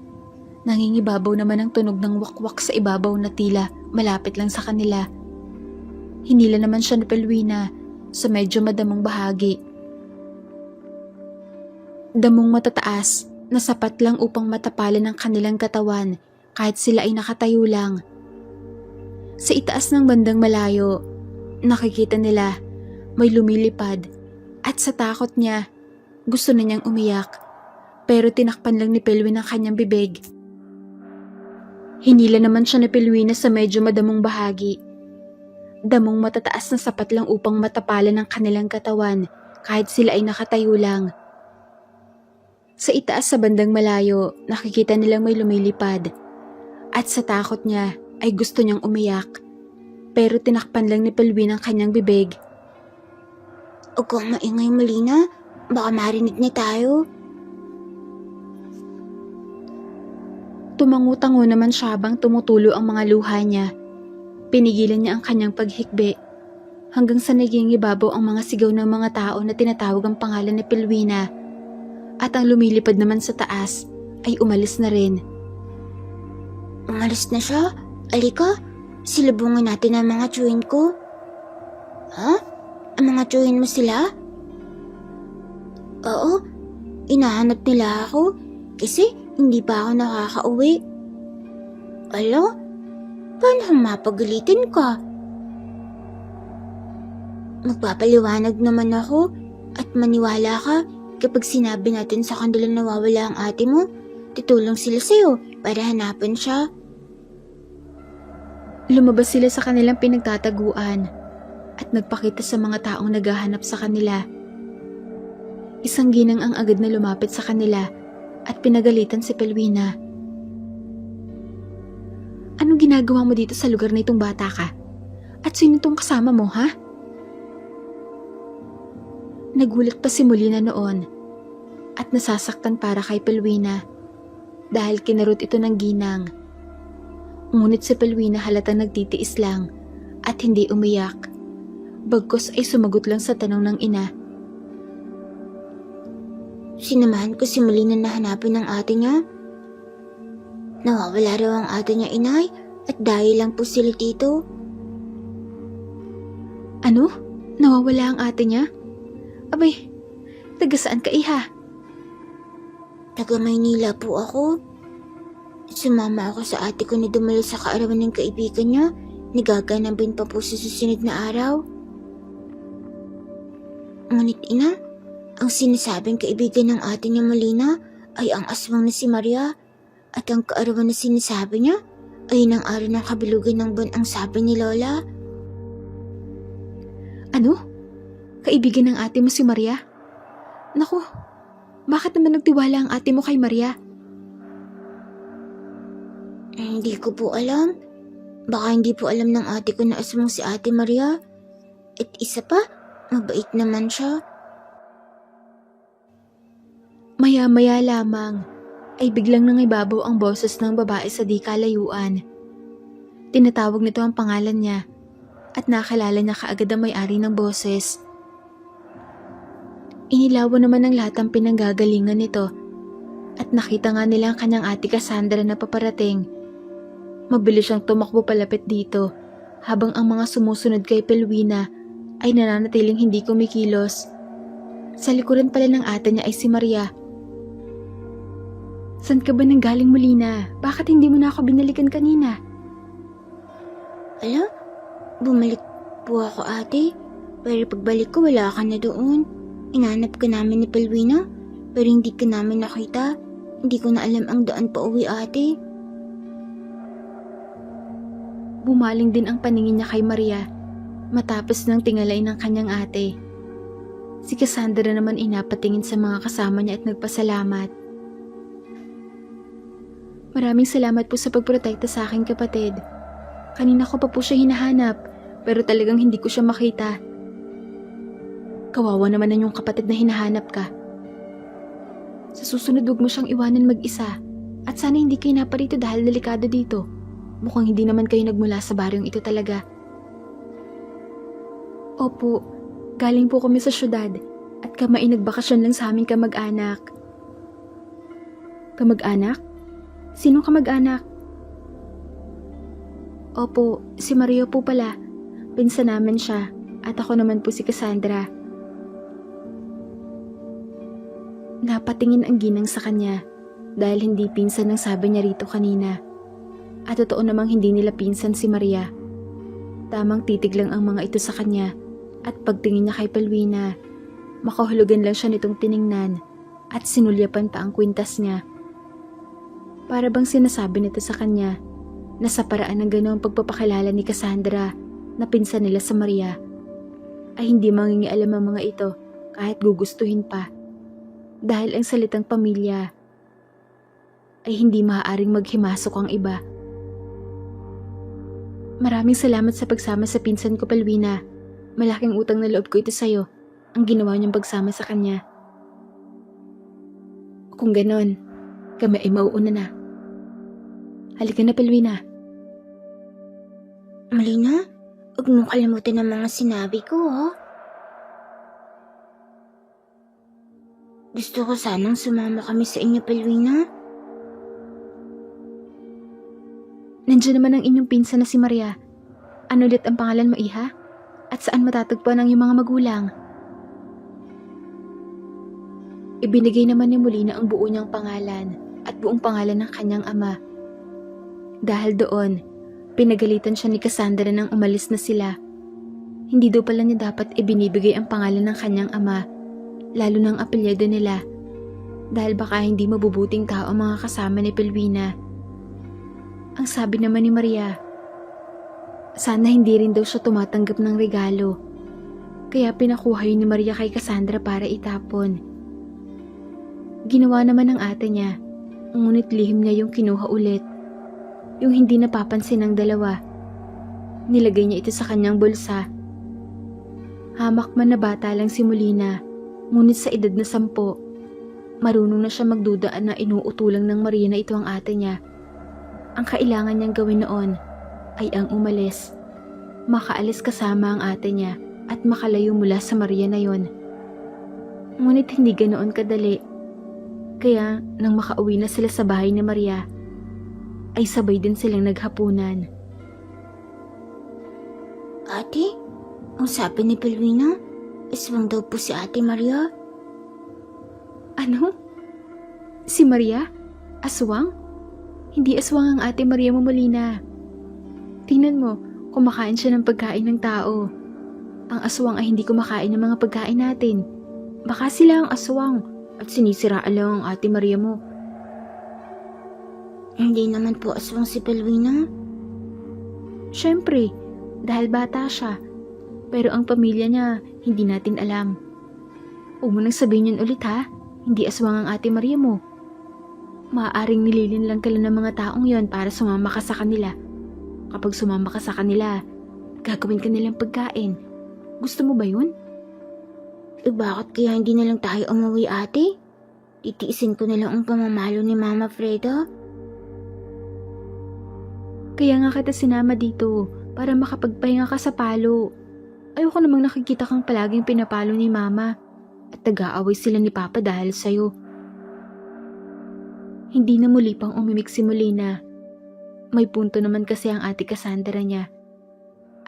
Speaker 1: nangingibabaw naman ang tunog ng wakwak sa ibabaw na tila malapit lang sa kanila. Hinila naman siya ni Pelwina sa medyo madamong bahagi. Damong matataas na sapat lang upang matapalan ang kanilang katawan kahit sila ay nakatayo lang. Sa itaas ng bandang malayo, nakikita nila may lumilipad at sa takot niya, gusto na niyang umiyak pero tinakpan lang ni Pelwin ang kanyang bibig. Hinila naman siya ni Pelwina sa medyo madamong bahagi. Damong matataas na sapat lang upang matapalan ang kanilang katawan kahit sila ay nakatayo lang. Sa itaas sa bandang malayo, nakikita nilang may lumilipad. At sa takot niya ay gusto niyang umiyak. Pero tinakpan lang ni Pelwina ang kanyang bibig.
Speaker 2: Huwag kang maingay, Molina. Baka marinig na tayo.
Speaker 1: Tumangu-tango naman siya habang tumutulo ang mga luha niya. Pinigilan niya ang kanyang paghikbi. Hanggang sa naging ibabaw ang mga sigaw ng mga tao na tinatawag ang pangalan ni Pelwina. At ang lumilipad naman sa taas ay umalis na rin.
Speaker 2: Umalis na siya? Alika, silubungin natin ang mga tsuhin ko. Ha? Ang mga tsuhin mo sila? Oo, inahanap nila ako kasi hindi pa ako nakakauwi. Alo, paano kung mapagalitin ka? Magpapaliwanag naman ako at maniwala ka kapag sinabi natin sa kanila na nawawala ang ate mo. Tutulong sila sa'yo para hanapin siya.
Speaker 1: Lumabas sila sa kanilang pinagtataguan at nagpakita sa mga taong naghahanap sa kanila. Isang ginang ang agad na lumapit sa kanila at pinagalitan si Pelwina. Anong ginagawa mo dito sa lugar na itong bata ka? At sino itong kasama mo, ha? Nagulat pa si Molina noon at nasasaktan para kay Pelwina dahil kinarot ito ng ginang. Ngunit si Pelwina halatang nagtitiis lang at hindi umiyak. Bagkus ay sumagot lang sa tanong ng ina.
Speaker 2: Sinamahan ko si Molina na hanapin ang ate niya. Nawawala raw ang ate niya, inay, at dahil lang po sila dito.
Speaker 1: Ano? Nawawala ang ate niya? Abay, taga saan ka, iha?
Speaker 2: Taga Maynila po ako. Sumama ako sa ate ko na dumalo sa kaarawan ng kaibigan niya. Nigaganapin pa po sa susunod na araw. Ngunit ina, ang sinasabing kaibigan ng ate niya Molina ay ang aswang na si Maria at ang kaarawan na sinasabi niya ay ng araw ng kabilugan ng buwan ang sabi ni Lola.
Speaker 1: Ano? Kaibigan ng ate mo si Maria? Naku, bakit naman nagtiwala ang ate mo kay Maria?
Speaker 2: Hindi ko po alam. Baka hindi po alam ng ate ko na aswang si ate Maria. At isa pa, mabait naman siya.
Speaker 1: Maya-maya lamang ay biglang nangibabaw ang boses ng babae sa di kalayuan. Tinatawag nito ang pangalan niya at nakilala niya kaagad ang may-ari ng boses. Inilawan naman ng lahat ang pinanggagalingan nito at nakita nga nila ang kanyang ate Cassandra na paparating. Mabilis siyang tumakbo palapit dito habang ang mga sumusunod kay Pelwina ay nananatiling hindi kumikilos. Sa likuran pala ng ate niya ay si Maria. Saan ka ba nanggaling, Molina? Bakit hindi mo na ako binalikan kanina?
Speaker 2: Ala, bumalik po ako ate. Pero pagbalik ko wala ka na doon. Inanap ka namin ni Pelwina pero hindi ka namin nakita. Hindi ko na alam ang daan pa uwi ate.
Speaker 1: Bumaling din ang paningin niya kay Maria matapos nang tingalay ng kanyang ate. Si Cassandra naman inapatingin sa mga kasama niya at nagpasalamat. Maraming salamat po sa pagprotekta sa aking kapatid. Kanina ko pa po siya hinahanap pero talagang hindi ko siya makita. Kawawa naman na yung kapatid na hinahanap ka. Sa susunod huwag mo siyang iwanan mag-isa at sana hindi kayo naparito dahil delikado dito. Mukhang hindi naman kayo nagmula sa baryong ito talaga. Opo, galing po kami sa syudad at kamay nagbakasyon lang sa aming kamag-anak. Kamag-anak? Sinong kamag-anak? Opo, si Mario po pala. Pinsan namin siya at ako naman po si Cassandra. Napatingin ang ginang sa kanya dahil hindi pinsan ang sabi niya rito kanina. At totoo namang hindi nila pinsan si Maria. Tamang titig lang ang mga ito sa kanya at pagtingin niya kay Pelwina, makahulugan lang siya nitong tiningnan at sinulyapan pa ang kwintas niya. Para bang sinasabi nito sa kanya na sa paraan ng ganoong pagpapakilala ni Cassandra na pinsan nila sa Maria, ay hindi mangingialam ang mga ito kahit gugustuhin pa. Dahil ang salitang pamilya ay hindi maaaring maghimasok ang iba. Maraming salamat sa pagsama sa pinsan ko, Palwina. Malaking utang na loob ko ito sa'yo, ang ginawa niyang pagsama sa kanya. Kung ganon, kami ay mauuna na. Halika na, Palwina.
Speaker 2: Malina, huwag mong kalimutan ang mga sinabi ko, ha? Gusto ko sanang sumama kami sa inyo, Palwina.
Speaker 1: Nandiyan naman ang inyong pinsan na si Maria. Ano ulit ang pangalan mo, iha? At saan matatagpuan ang iyong mga magulang? Ibinigay naman ni Molina ang buo niyang pangalan at buong pangalan ng kanyang ama. Dahil doon, pinagalitan siya ni Cassandra nang umalis na sila. Hindi daw pala niya dapat ibinibigay ang pangalan ng kanyang ama, lalo ng apelyido nila, dahil baka hindi mabubuting tao ang mga kasama ni Palwina. Ang sabi naman ni Maria, sana hindi rin daw siya tumatanggap ng regalo, kaya pinakuha yun ni Maria kay Cassandra para itapon. Ginawa naman ng ate niya, ngunit lihim niya yung kinuha ulit, yung hindi napapansin ng dalawa. Nilagay niya ito sa kanyang bulsa. Hamak man na bata lang si Molina, ngunit sa edad na 10, marunong na siya magdudaan na inuutulang ng Maria na ito ang ate niya. Ang kailangan niyang gawin noon ay ang umalis, makaalis kasama ang ate niya at makalayo mula sa Maria na yon. Ngunit hindi ganoon kadali, kaya nang makauwi na sila sa bahay ni Maria, ay sabay din silang naghapunan.
Speaker 2: Ate, ang sabi ni Palwina, aswang daw po si Ate Maria.
Speaker 1: Ano? Si Maria? Aswang? Hindi aswang ang Ate Maria mo, Molina. Tingnan mo, kumakain siya ng pagkain ng tao. Ang aswang ay hindi kumakain ng mga pagkain natin. Baka sila ang aswang at sinisiraan lang ang Ate Maria mo.
Speaker 2: Hindi naman po aswang si Palwina.
Speaker 1: Siyempre, dahil bata siya. Pero ang pamilya niya, hindi natin alam. Huwag mo nang sabihin yun ulit, ha? Hindi aswang ang Ate Maria mo. Maaaring nililin lang ka lang ng mga taong yon para sumama ka sa kanila. Kapag sumama ka sa kanila, gagawin ka nilang pagkain. Gusto mo ba yun?
Speaker 2: Eh bakit kaya hindi na lang tayo umuwi, ate? Titiisin ko na lang ang pamamalo ni Mama Freda.
Speaker 1: Kaya nga kita sinama dito para makapagpahinga ka sa palo. Ayoko namang nakikita kang palaging pinapalo ni Mama at nag-aaway sila ni Papa dahil sa'yo. Hindi na muli pang umimik si Molina. May punto naman kasi ang ate Cassandra niya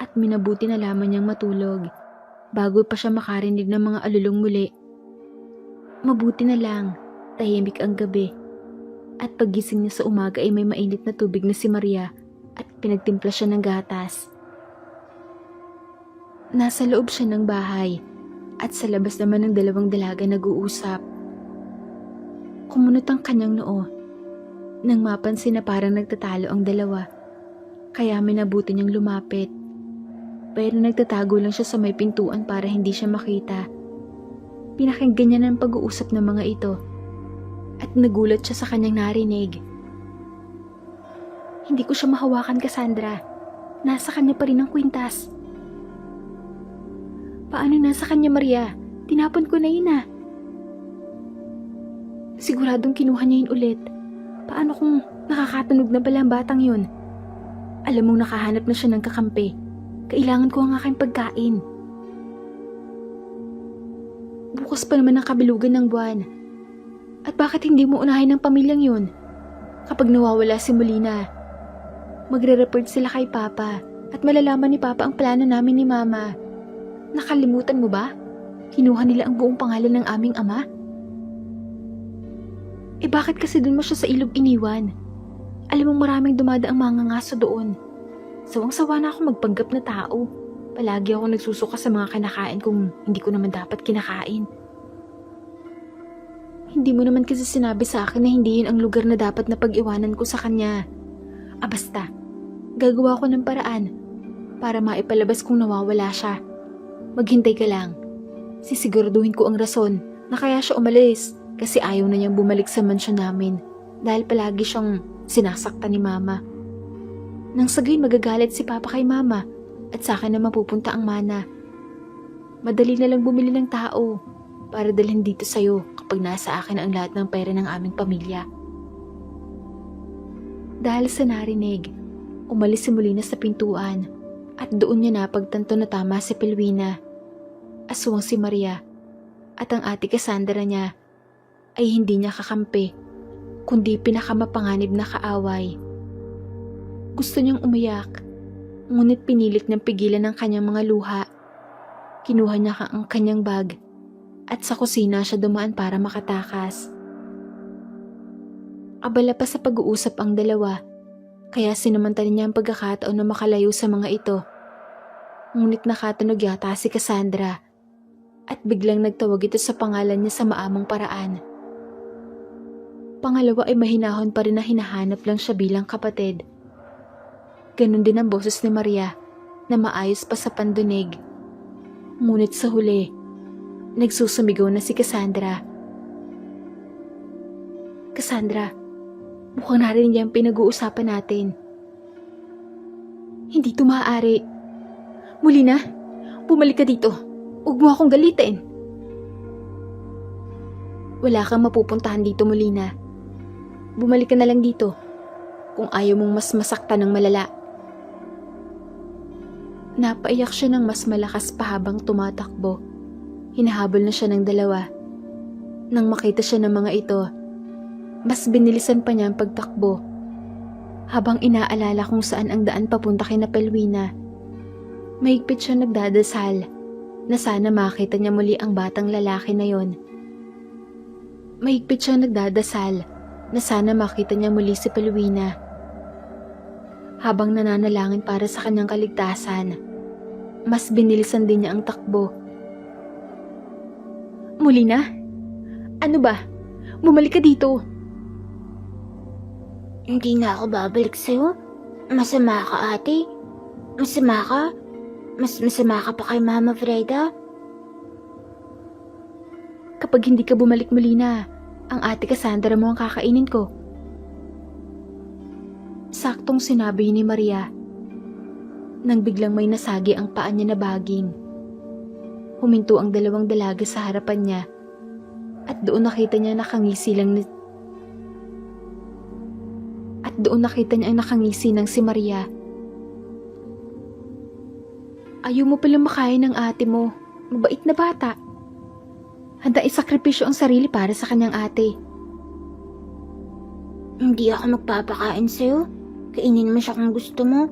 Speaker 1: at minabuti na lamang niyang matulog bago pa siya makarinig ng mga alulong muli. Mabuti na lang, tahimik ang gabi at paggising niya sa umaga ay may mainit na tubig na si Maria at pinagtimpla siya ng gatas. Nasa loob siya ng bahay at sa labas naman ng dalawang dalaga nag-uusap. Kumunot ang kanyang noo nang mapansin na parang nagtatalo ang dalawa, kaya minabuti niyang lumapit. Pero nagtatago lang siya sa may pintuan para hindi siya makita. Pinakinggan niya ng pag-uusap ng mga ito at nagulat siya sa kanyang narinig. Hindi ko siya mahawakan, Cassandra. Nasa kanya pa rin ang kwintas. Paano nasa kanya, Maria? Tinapon ko na yun, ah. Siguradong kinuha niya yun ulit. Paano kung nakakatunog na pala ang batang yun? Alam mong nakahanap na siya ng kakampi. Kailangan ko ang aking pagkain. Bukas pa naman ang kabilugan ng buwan. At bakit hindi mo unahin ang pamilyang yun? Kapag nawawala si Molina, magre-report sila kay Papa at malalaman ni Papa ang plano namin ni Mama. Nakalimutan mo ba? Kinuha nila ang buong pangalan ng aming ama. Eh bakit kasi dun mo siya sa ilog iniwan? Alam mong maraming dumadaang mga ngaso doon. Sawang-sawa na ako magpanggap na tao. Palagi ako nagsusuka sa mga kinakain kung hindi ko naman dapat kinakain. Hindi mo naman kasi sinabi sa akin na hindi yun ang lugar na dapat na pag-iwanan ko sa kanya. Ah basta, Gagawa ko ng paraan para maipalabas kung nawawala siya. Maghintay ka lang. Sisiguraduhin ko ang rason na kaya siya umalis kasi ayaw na niyang bumalik sa mansyon namin dahil palagi siyang sinasaktan ni Mama. Nang sa gayon magagalit si Papa kay Mama at sa akin na mapupunta ang mana. Madali na lang bumili ng tao para dalhin dito sa'yo kapag nasa akin ang lahat ng pera ng aming pamilya. Dahil sa narinig, umalis si Molina sa pintuan at doon niya napagtanto na tama si Pelwina. Aswang si Maria at ang ate Cassandra niya ay hindi niya kakampi kundi pinakamapanganib na kaaway. Gusto niyang umiyak ngunit pinilit niyang pigilan ang kanyang mga luha. Kinuha niya ang kanyang bag at sa kusina siya dumaan para makatakas. Abala pa sa pag-uusap ang dalawa kaya sinamantala niya ang pagkakataon na makalayo sa mga ito. Ngunit nakatunog yata si Cassandra at biglang nagtawag ito sa pangalan niya sa maamong paraan. Pangalawa ay mahinahon pa rin na hinahanap lang siya bilang kapatid. Ganon din ang boses ni Maria na maayos pa sa pandinig. Ngunit sa huli, nagsusumigaw na si Cassandra. Cassandra, mukhang narinig niya ang pinag-uusapan natin. Hindi ito maaari. Muli na, bumalik ka dito. Huwag mo akong galitin. Wala kang mapupuntahan dito, Molina. Bumalik ka na lang dito kung ayaw mong mas masaktan ng malala. Napaiyak siya ng mas malakas pa habang tumatakbo. Hinahabol na siya ng dalawa. Nang makita siya ng mga ito, mas binilisan pa niya ang pagtakbo. Habang inaalala kung saan ang daan papunta kina Pelwina, mahigpit siya nagdadasal na sana makita niya muli ang batang lalaki na yon. Mahigpit siya nagdadasal na sana makita niya muli si Pelwina. Habang nananalangin para sa kanyang kaligtasan, mas binilisan din niya ang takbo. Muli na? Ano ba? Bumalik ka dito.
Speaker 2: Hindi na ako babalik sa'yo. Masama ka, ate. Masama ka. Mas masama ka pa kay Mama Freda.
Speaker 1: Kapag hindi ka bumalik muli na, ang ate Cassandra mo ang kakainin ko. Saktong sinabi ni Maria. Nang biglang may nasagi ang paa niya na baging. Huminto ang dalawang dalaga sa harapan niya at doon nakita niya ang nakangisi ng si Maria. Ayaw mo palang makain ng ate mo. Mabait na bata. Handa isakripisyo ang sarili para sa kanyang ate.
Speaker 2: Hindi ako magpapakain sa'yo. Kainin mo siya kung gusto mo.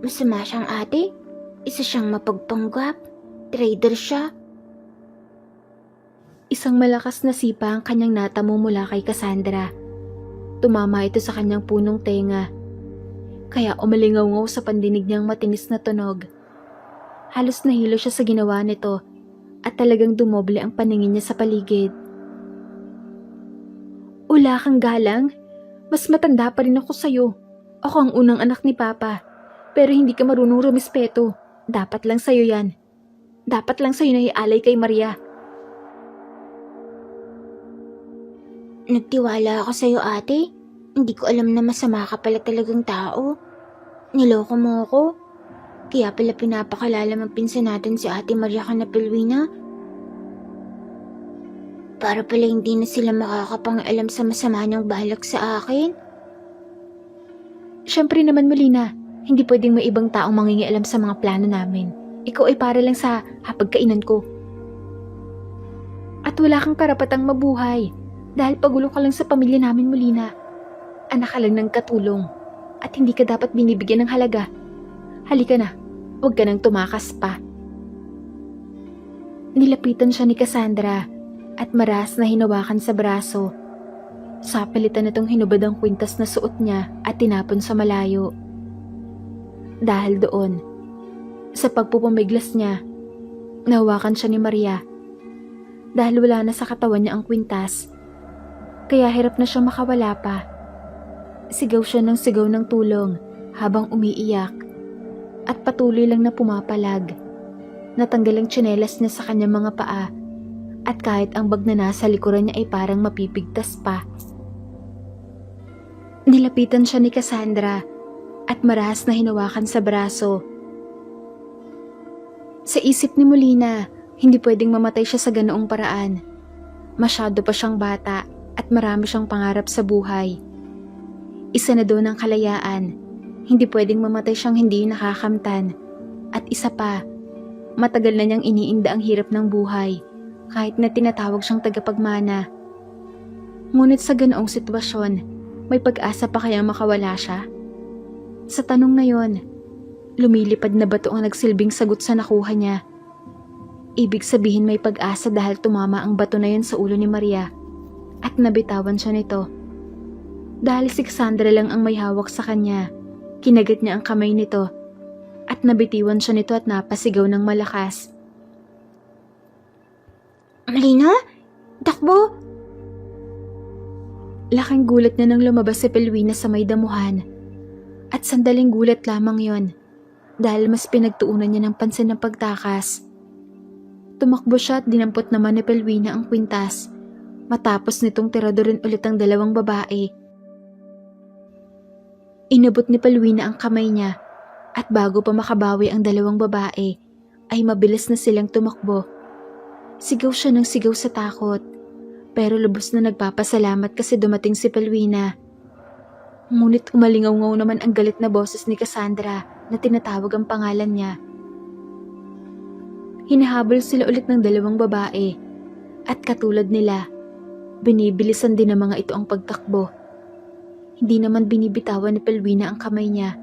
Speaker 2: Masama siyang ate. Isa siyang mapagpanggap. Trader siya.
Speaker 1: Isang malakas na sipa ang kanyang natamo mula kay Cassandra. Tumama ito sa kanyang punong tenga. Kaya umalingaw-ngaw sa pandinig niyang matinis na tunog. Halos nahilo siya sa ginawa nito at talagang dumoble ang paningin niya sa paligid. Wala kang galang? Mas matanda pa rin ako sa'yo. Ako ang unang anak ni Papa. Pero hindi ka marunong rumispeto. Dapat lang sa'yo yan. Dapat lang sa'yo na ialay kay Maria.
Speaker 2: Nagtiwala ako sa'yo, ate. Hindi ko alam na masama ka pala talagang tao. Niloko mo ako. Kaya pala pinapakilala ng pinsan natin si Ate Maria kana Pelwina. Para pala hindi na sila makakapang-alam sa masama niyang balak sa akin.
Speaker 1: Siyempre naman, Molina, hindi pwedeng may ibang taong mangingialam sa mga plano namin. Ikaw ay para lang sa hapagkainan ko. At wala kang karapatang mabuhay dahil pagulo ka lang sa pamilya namin, Molina. Anak ka lang ng katulong at hindi ka dapat binibigyan ng halaga. Halika na, huwag ka nang tumakas pa. Nilapitan siya ni Cassandra at maras na hinawakan sa braso. Sa palitan nitong hinubad ang kwintas na suot niya at tinapon sa malayo. Dahil doon, sa pagpupumiglas niya, nahawakan siya ni Maria. Dahil wala na sa katawan niya ang kwintas, kaya hirap na siyang makawala pa. Sigaw siya ng tulong habang umiiyak at patuloy lang na pumapalag. Natanggal ang tsinelas niya sa kanyang mga paa at kahit ang bag na nasa likuran niya ay parang mapipigtas pa. Nilapitan siya ni Cassandra at marahas na hinawakan sa braso. Sa isip ni Molina, hindi pwedeng mamatay siya sa ganoong paraan. Masyado pa siyang bata at marami siyang pangarap sa buhay. Isa na doon ang kalayaan. Hindi pwedeng mamatay siyang hindi nakakamtan. At isa pa, matagal na niyang iniinda ang hirap ng buhay kahit na tinatawag siyang tagapagmana. Ngunit sa ganoong sitwasyon, may pag-asa pa kaya makawala siya? Sa tanong na yon, lumilipad na bato ang nagsilbing sagot sa nakuha niya. Ibig sabihin may pag-asa dahil tumama ang bato na yon sa ulo ni Maria at nabitawan siya nito. Dahil si Cassandra lang ang may hawak sa kanya, kinagat niya ang kamay nito at nabitiwan siya nito at napasigaw ng malakas.
Speaker 2: Molina? Takbo!
Speaker 1: Laking gulat na nang lumabas si Pelwina sa may damuhan. At sandaling gulat lamang yon dahil mas pinagtuunan niya ng pansin ng pagtakas. Tumakbo siya at dinampot naman ni Pelwina ang kwintas matapos nitong tiradorin ulit ang dalawang babae. Inabot ni Pelwina ang kamay niya at bago pa makabawi ang dalawang babae ay mabilis na silang tumakbo. Sigaw siya ng sigaw sa takot pero lubos na nagpapasalamat kasi dumating si Pelwina. Ngunit umalingaw-ngaw naman ang galit na boses ni Cassandra na tinatawag ang pangalan niya. Hinahabol sila ulit ng dalawang babae at katulad nila, binibilisan din ng mga ito ang pagtakbo. Hindi naman binibitawan ni Pelwina ang kamay niya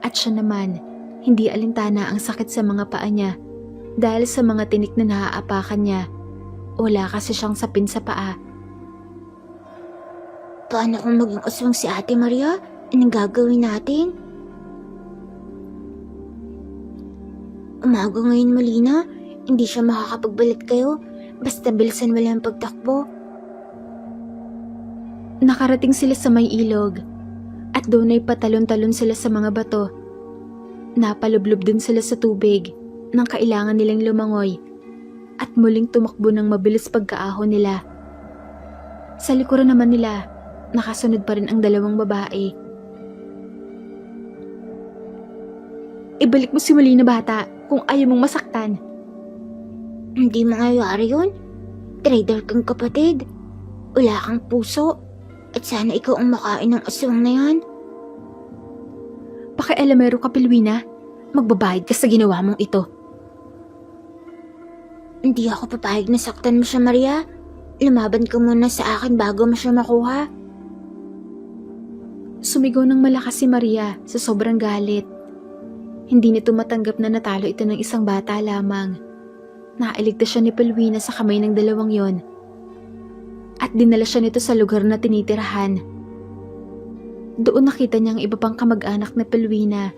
Speaker 1: at siya naman hindi alintana ang sakit sa mga paa niya dahil sa mga tinik na naaapakan niya. Wala kasi siyang sapin sa paa.
Speaker 2: Paano kung maging uswang si Ate Maria? Anong gagawin natin? Umaga ngayon, Molina. Hindi siya makakapagbalik kayo. Basta bilisan wala ang pagtakbo.
Speaker 1: Nakarating sila sa may ilog at doon ay patalon-talon sila sa mga bato. Napalublob din sila sa tubig nang kailangan nilang lumangoy at muling tumakbo ng mabilis pagkaahon nila. Sa likuran naman nila, nakasunod pa rin ang dalawang babae. Ibalik mo si Molina, bata, kung ayaw mong masaktan.
Speaker 2: Hindi mangyayari yun. Trader kang kapatid. Wala kang puso. At sana ikaw ang makain ng aswang na yan.
Speaker 1: Pakialamero ka, Pelwina. Magbabayad ka sa ginawa mong ito.
Speaker 2: Hindi ako papayag na saktan mo siya, Maria. Lumaban ka muna sa akin bago mo siya makuha.
Speaker 1: Sumigaw ng malakas si Maria sa sobrang galit. Hindi nito matanggap na natalo ito ng isang bata lamang. Nailigtas siya ni Pelwina sa kamay ng dalawang yon. At dinala siya nito sa lugar na tinitirahan. Doon nakita niya ang iba pang kamag-anak na Pelwina.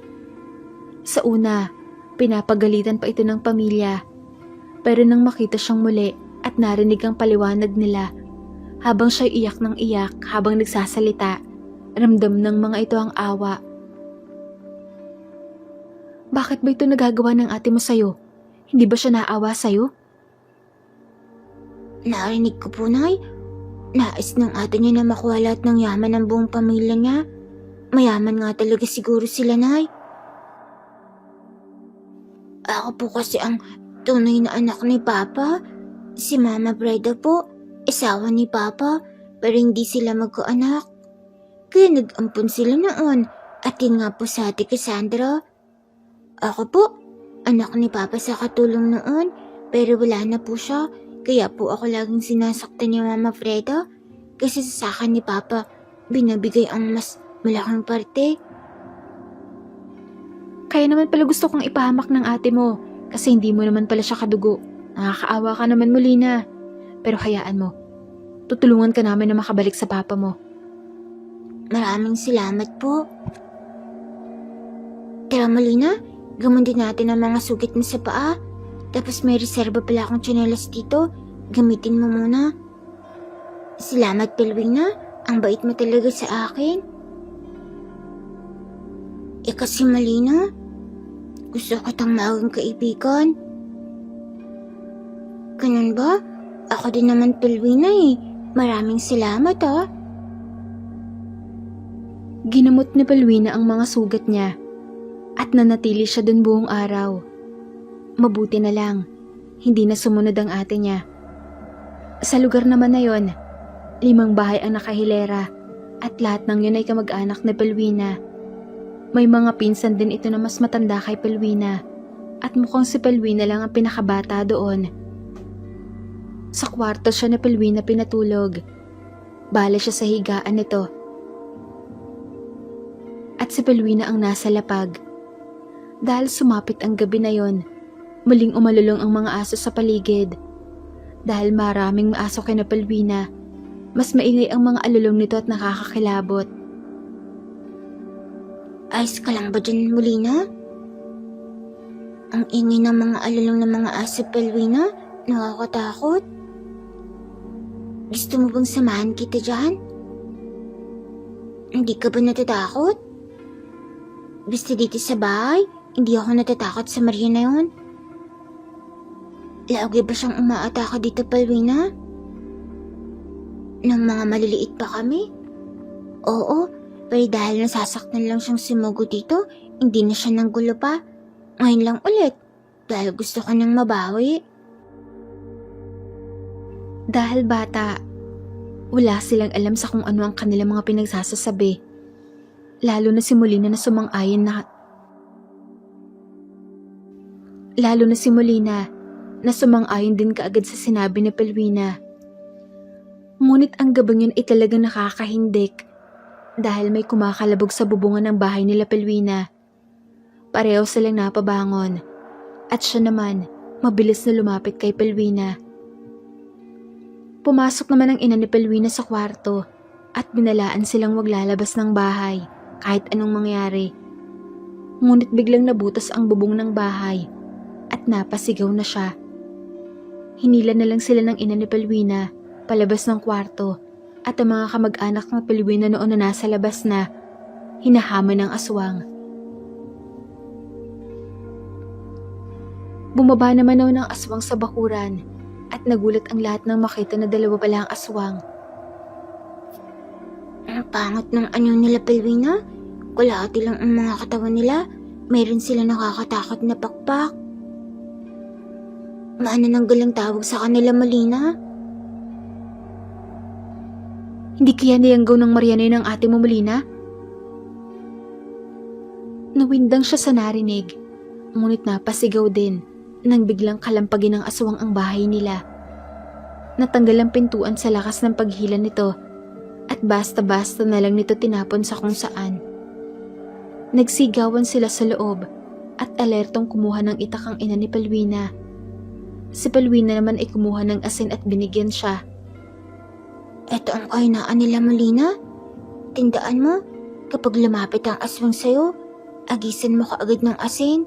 Speaker 1: Sa una, pinapagalitan pa ito ng pamilya. Pero nang makita siyang muli at narinig ang paliwanag nila, habang siya iyak ng iyak habang nagsasalita, ramdam ng mga ito ang awa. Bakit ba ito nagagawa ng ate mo sa'yo? Hindi ba siya naawa sa'yo?
Speaker 2: Narinig ko po, Nay. Nais ng ate niya na makuha lahat ng yaman ng buong pamilya niya. Mayaman nga talaga siguro sila, Nay. Ako po kasi ang tunay na anak ni Papa. Si Mama Breda po, asawa ni Papa, pero hindi sila magkaanak. Kaya nag-ampun sila noon at yun nga po sa ate Cassandra. Ako po, anak ni Papa sa katulong noon, pero wala na po siya. Kaya po ako laging sinasaktan ni Mama Freda kasi sa akin ni Papa binabigay ang mas malaking parte.
Speaker 1: Kaya naman pala gusto kong ipahamak ng ate mo kasi hindi mo naman pala siya kadugo. Nakakaawa ka naman, Molina. Pero hayaan mo, tutulungan ka namin na makabalik sa papa mo.
Speaker 2: Maraming salamat po. Tara, Molina, gamon din natin ang mga sugat mo sa paa. Tapos may reserba pala akong tsinelas dito. Gamitin mo muna. Salamat, Pelwina. Ang bait mo talaga sa akin. Kasi Malina, gusto kitang maging kaibigan. Ganun ba? Ako din naman, Pelwina eh. Maraming salamat ah.
Speaker 1: Ginamot ni Pelwina ang mga sugat niya at nanatili siya dun buong araw. Mabuti na lang, hindi na sumunod ang ate niya. Sa lugar naman na yon, 5 bahay ang nakahilera at lahat ng yun ay kamag-anak ni Pelwina. May mga pinsan din ito na mas matanda kay Pelwina at mukhang si Pelwina lang ang pinakabata doon. Sa kwarto siya ni Pelwina pinatulog. Bale siya sa higaan nito. At si Pelwina ang nasa lapag. Dahil sumapit ang gabi na yon, muling umalulong ang mga aso sa paligid. Dahil maraming aso kay na Pelwina, mas maingay ang mga alulong nito at nakakakilabot.
Speaker 2: Ayos ka lang ba dyan, Molina? Ang ingay ng mga alulong ng mga aso, Pelwina, nakakatakot. Gusto mo bang samahan kita dyan? Hindi ka ba natatakot? Basta dito sa bahay, hindi ako natatakot sa Maria na yun. Lagi ba siyang umaatake dito, Pelwina? Nang mga maliliit pa kami? Oo, pero dahil nasasaktan lang siyang sumugo dito, hindi na siya nanggulo pa. Ngayon lang ulit, dahil gusto ko nang mabawi.
Speaker 1: Dahil bata, wala silang alam sa kung ano ang kanilang mga pinagsasasabi. Lalo na si Molina na sumang-ayon din kaagad sa sinabi ni Pelwina. Ngunit ang gabang yun ay talagang nakakahindik dahil may kumakalabog sa bubungan ng bahay nila Pelwina. Pareho silang napabangon at siya naman mabilis na lumapit kay Pelwina. Pumasok naman ang ina ni Pelwina sa kwarto at binalaan silang wag lalabas ng bahay kahit anong mangyari. Ngunit biglang nabutas ang bubong ng bahay at napasigaw na siya. Hinila na lang sila ng ina ni Pelwina palabas ng kwarto at ang mga kamag-anak ng Pelwina noon na nasa labas na hinahamon ng aswang. Bumaba naman noon ang aswang sa bakuran at nagulat ang lahat nang makita na 2 pala ang aswang.
Speaker 2: Ang pangat ng anyo nila, Pelwina. Kulati lang ang mga katawan nila. Mayroon sila nakakatakot na pakpak. Manananggal ang tawag sa kanila, Molina.
Speaker 1: Hindi kaya niyanggaw ng Mariana yun ang ate mo, Molina? Nawindang siya sa narinig, ngunit napasigaw din nang biglang kalampagin ng aswang ang bahay nila. Natanggal ang pintuan sa lakas ng paghila nito at basta-basta na lang nito tinapon sa kung saan. Nagsigawan sila sa loob at alertong kumuha ng itak ang ina ni Pelwina. Si Pelwina naman ay kumuha ng asin at binigyan siya.
Speaker 2: Eto ang kahinaan nila, Molina. Tindaan mo, kapag lumapit ang aswang sa'yo, agisan mo kaagad ng asin.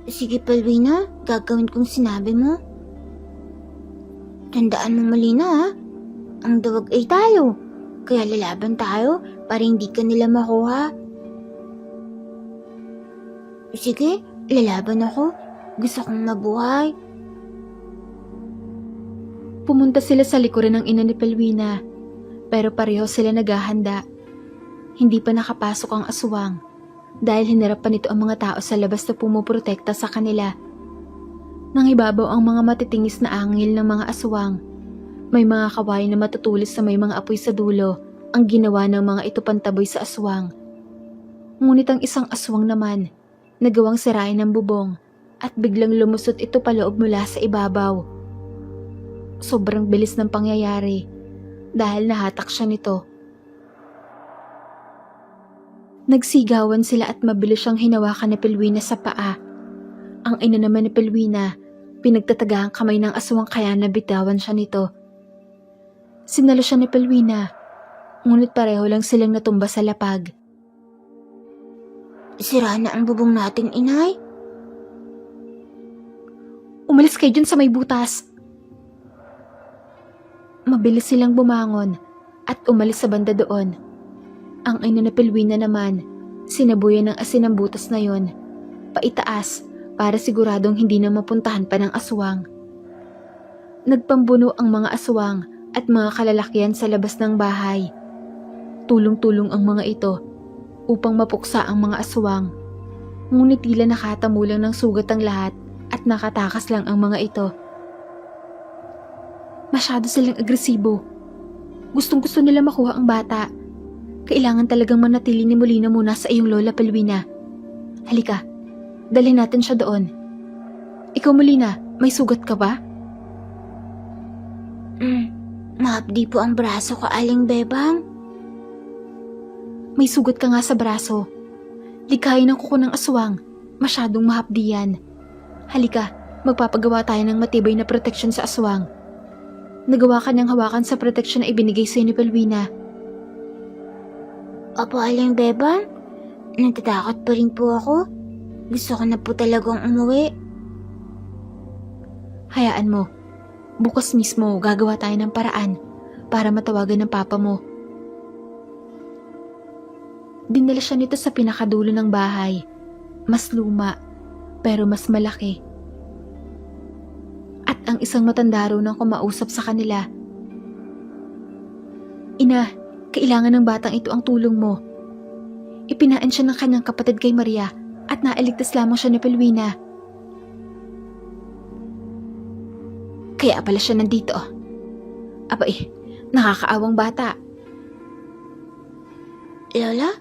Speaker 2: Sige, Pelwina, gagawin kong sinabi mo. Tandaan mo, Molina, ha? Ang dawag ay talo, kaya lalaban tayo para hindi ka nila makuha. Sige, lalaban ako. Gusto kong mabuhay.
Speaker 1: Pumunta sila sa likuran ng ina ni Pelwina, pero pareho sila naghahanda. Hindi pa nakapasok ang aswang dahil hinarap pa nito ang mga tao sa labas na pumuprotekta sa kanila. Nangibabaw ang mga matitingis na angil ng mga aswang. May mga kawain na matutulis sa may mga apoy sa dulo ang ginawa ng mga ito pantaboy sa aswang. Ngunit ang isang aswang naman, nagawang sirain ng bubong at biglang lumusot ito paloob mula sa ibabaw. Sobrang bilis ng pangyayari dahil nahatak siya nito. Nagsigawan sila at mabilis siyang hinawakan ni Pelwina sa paa. Ang ina naman ni Pelwina, pinagtataga ang kamay ng aswang kaya nabitawan siya nito. Sinalo siya ni Pelwina, ngunit pareho lang silang natumba sa lapag.
Speaker 2: Sira na ang bubong natin, inay.
Speaker 1: Umalis kayo dyan sa may butas. Mabilis silang bumangon at umalis sa banda doon. Ang ina ni Pelwina naman, Sinabuyan ng asin ang butas na yon, paitaas para siguradong hindi na mapuntahan pa ng aswang. Nagpambuno ang mga aswang at mga kalalakyan sa labas ng bahay. Tulong-tulong ang mga ito upang mapuksa ang mga aswang. Ngunit tila nakatamulang ng sugat ang lahat at nakatakas lang ang mga ito. Masyado silang agresibo. Gustong-gusto nila makuha ang bata. Kailangan talagang manatili ni Molina muna sa iyong lola Pelwina. Halika, dalhin natin siya doon. Ikaw Molina, may sugat ka ba?
Speaker 2: Mahapdi po ang braso ko, Aling Bebang.
Speaker 1: May sugat ka nga sa braso. Likayin ang kuko ng aswang. Masyadong mahapdi yan. Halika, magpapagawa tayo ng matibay na proteksyon sa aswang. Nagawa ka niyang hawakan sa proteksyon na ibinigay sa'yo ni Pelwina.
Speaker 2: Opo, Aling Bebang. Natatakot pa rin po ako. Gusto ko na po talagang umuwi.
Speaker 1: Hayaan mo. Bukas mismo gagawa tayo ng paraan para matawagan ng papa mo. Dinala siya nito sa pinakadulo ng bahay. Mas luma, pero mas malaki. At ang isang matanda raw nang kumausap sa kanila. Ina, kailangan ng batang ito ang tulong mo. Ipinaan siya ng kanyang kapatid kay Maria at nailigtas lamang siya ni Pelwina. Kaya pala siya nandito. Abay, nakakaawang bata.
Speaker 2: Lola,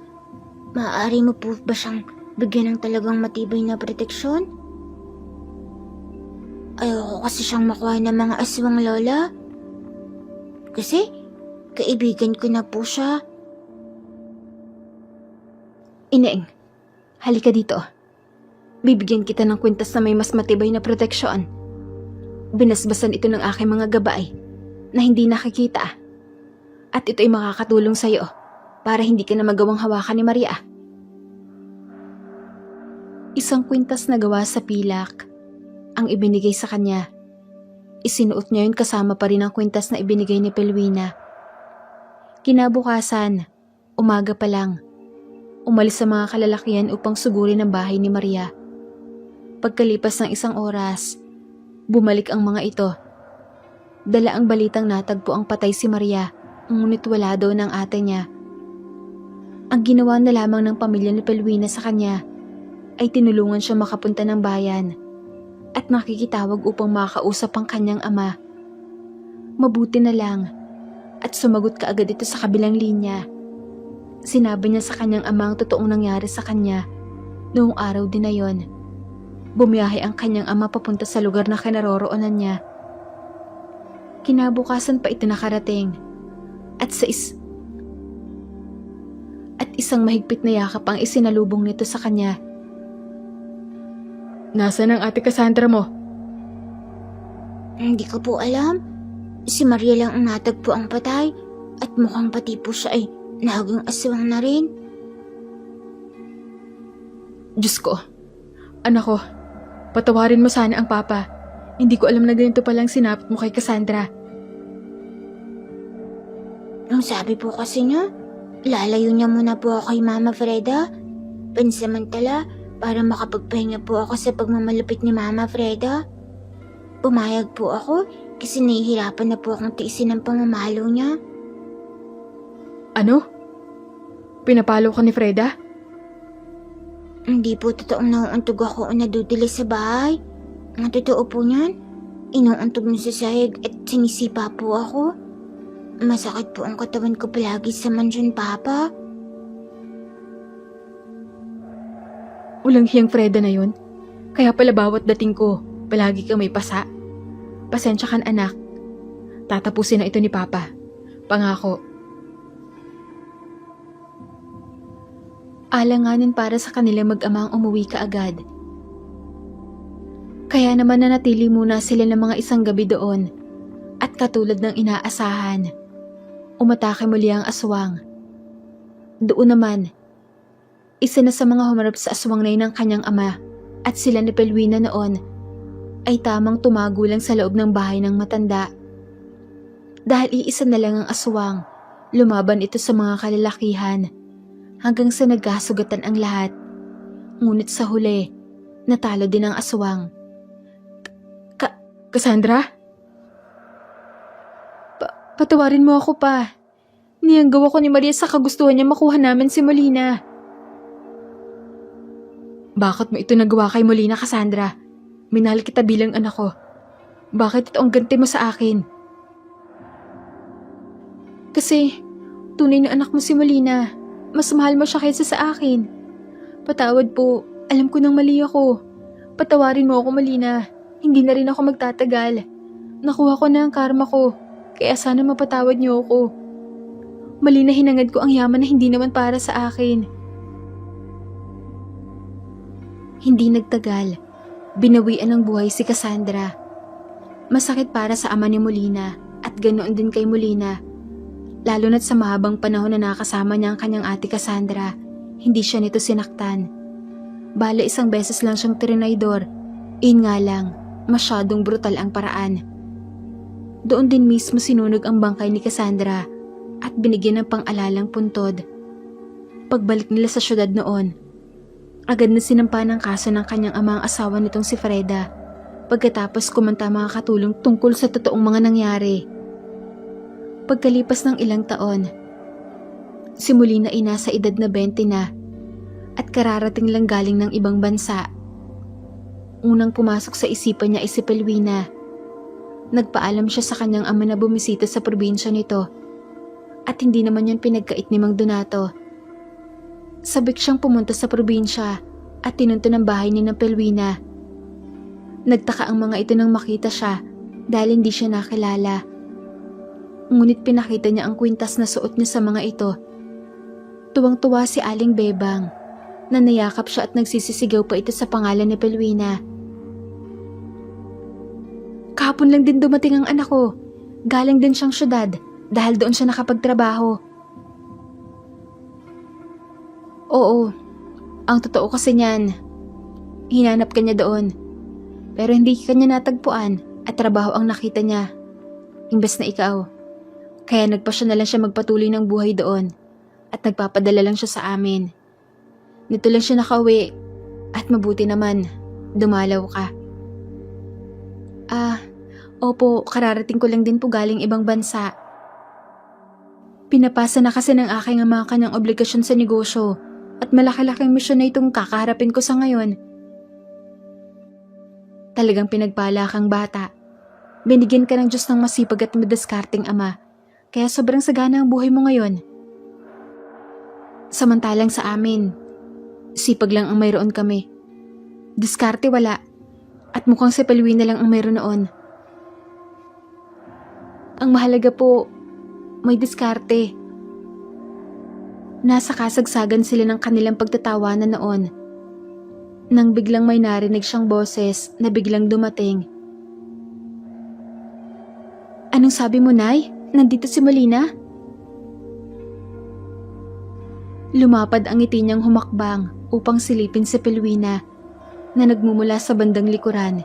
Speaker 2: maaari mo po ba siyang bigyan ng talagang matibay na proteksyon? Ayoko kasi siyang makuha ng mga aswang, Lola. Kasi, kaibigan ko na po siya.
Speaker 1: Ineng, halika dito. Bibigyan kita ng kwintas na may mas matibay na proteksyon. Binasbasan ito ng aking mga gabay na hindi nakikita. At ito'y makakatulong sa'yo para hindi ka na magawang hawakan ni Maria. Isang kwintas na gawa sa pilak ang ibinigay sa kanya. Isinuot niya yun kasama pa rin ang kwintas na ibinigay ni Pelwina. Kinabukasan, umaga pa lang, umalis sa mga kalalakihan upang sugurin ang bahay ni Maria. Pagkalipas ng isang oras, bumalik ang mga ito. Dala ang balitang natagpo ang patay si Maria, ngunit wala daw ng ate niya. Ang ginawa na lamang ng pamilya ni Pelwina sa kanya ay tinulungan siya makapunta ng bayan at makikitawag upang makausap ang kanyang ama. Mabuti na lang at sumagot kaagad ito sa kabilang linya. Sinabi niya sa kanyang ama ang totoong nangyari sa kanya noong araw din na yon. Bumiyahe ang kanyang ama papunta sa lugar na kinaroroonan niya. Kinabukasan pa ito nakarating at isang mahigpit na yakap ang isinalubong nito sa kanya. Nasaan ang ate Cassandra mo?
Speaker 2: Hindi ko po alam. Si Maria lang ang natagpo ang patay at mukhang pati po siya ay naging aswang na rin.
Speaker 1: Diyos ko, anak ko, patawarin mo sana ang papa. Hindi ko alam na ganito palang sinapit mo kay Cassandra.
Speaker 2: Ang sabi po kasi niya, lalayo niya muna po ako kay Mama Freda. Pansamantala, para makapagpahinga po ako sa pagmamalupit ni Mama Freda. Pumayag po ako kasi nahihirapan na po akong tiisin ang pamamalo niya.
Speaker 1: Ano? Pinapalo ka ni Freda?
Speaker 2: Hindi po totoong nauuntog ako o nadudili sa bahay. Ang totoo po niyan, inuuntog na sa sahig at sinisipa po ako. Masakit po ang katawan ko palagi sa mansyon, Papa.
Speaker 1: Ulang hiyang Freda na yun. Kaya pala bawat dating ko, palagi kang may pasa. Pasensya kan anak. Tatapusin na ito ni Papa. Pangako. Alanganin para sa kanila mag-amang umuwi kaagad. Kaya naman nanatili muna sila ng mga isang gabi doon. At katulad ng inaasahan, umatake muli ang aswang. Doon naman, isa na sa mga humarap sa aswang na yun ng kanyang ama at sila ni Pelwina noon ay tamang tumago lang sa loob ng bahay ng matanda. Dahil iisa na lang ang aswang, lumaban ito sa mga kalalakihan hanggang sa nagkasugatan ang lahat. Ngunit sa huli, natalo din ang aswang. Cassandra? Patawarin mo ako pa. Niyanggaw ako ni Maria sa kagustuhan niya makuha namin si Molina. Bakit mo ito nagawa kay Molina, Cassandra? Minahal kita bilang anak ko. Bakit ito ang ganti mo sa akin? Kasi, tunay na anak mo si Molina. Mas mahal mo siya kaysa sa akin. Patawad po, alam ko nang mali ako. Patawarin mo ako, Molina. Hindi na rin ako magtatagal. Nakuha ko na ang karma ko, kaya sana mapatawad niyo ako. Mali na hinangad ko ang yaman na hindi naman para sa akin. Hindi nagtagal, binawian ng buhay si Cassandra. Masakit para sa ama ni Molina at ganoon din kay Molina. Lalo na't sa mahabang panahon na nakasama niya ang kanyang ate Cassandra, hindi siya nito sinaktan. Bale 1 beses lang siyang trinaydor. Nga lang, masyadong brutal ang paraan. Doon din mismo sinunog ang bangkay ni Cassandra at binigyan ng pang-alalang puntod. Pagbalik nila sa syudad noon, agad na sinampa ng kaso ng kanyang amang asawa nitong si Freda pagkatapos kumanta mga katulong tungkol sa totoong mga nangyari. Pagkalipas ng ilang taon, si Molina ay nasa edad na 20 na at kararating lang galing ng ibang bansa. Unang pumasok sa isipan niya ay si Pelwina. Nagpaalam siya sa kanyang ama na bumisita sa probinsya nito at hindi naman yun pinagkait ni Mang Donato. Sabik siyang pumunta sa probinsya at tinunto ng bahay ni ng Pelwina. Nagtaka ang mga ito nang makita siya dahil hindi siya nakilala. Ngunit pinakita niya ang kwintas na suot niya sa mga ito. Tuwang-tuwa si Aling Bebang na nayakap siya at nagsisisigaw pa ito sa pangalan ni Pelwina. Kahapon lang din dumating ang anak ko. Galing din siyang syudad dahil doon siya nakapagtrabaho. Oo, ang totoo kasi niyan, hinanap ka niya doon. Pero hindi ka niya natagpuan at trabaho ang nakita niya. Imbes na ikaw. Kaya nagpasya na lang siya magpatuloy ng buhay doon at nagpapadala lang siya sa amin. Nito lang siya nakauwi at mabuti naman, dumalaw ka. Opo, kararating ko lang din po galing ibang bansa. Pinapasa na kasi ng aking ama kanyang obligasyon sa negosyo at malaki-laking misyon na itong kakaharapin ko sa ngayon. Talagang pinagpala kang bata. Binigyan ka ng Diyos ng masipag at madiskarteng ama, kaya sobrang sagana ang buhay mo ngayon. Samantalang sa amin, sipag lang ang mayroon kami. Diskarte wala, at mukhang si Pelwina lang ang mayroon noon. Ang mahalaga po, may diskarte. Nasa kasagsagan sila ng kanilang pagtatawanan noon nang biglang may narinig siyang boses na biglang dumating. Anong sabi mo, Nay? Nandito si Molina? Lumapad ang ngiti niyang humakbang upang silipin si Pelwina na nagmumula sa bandang likuran.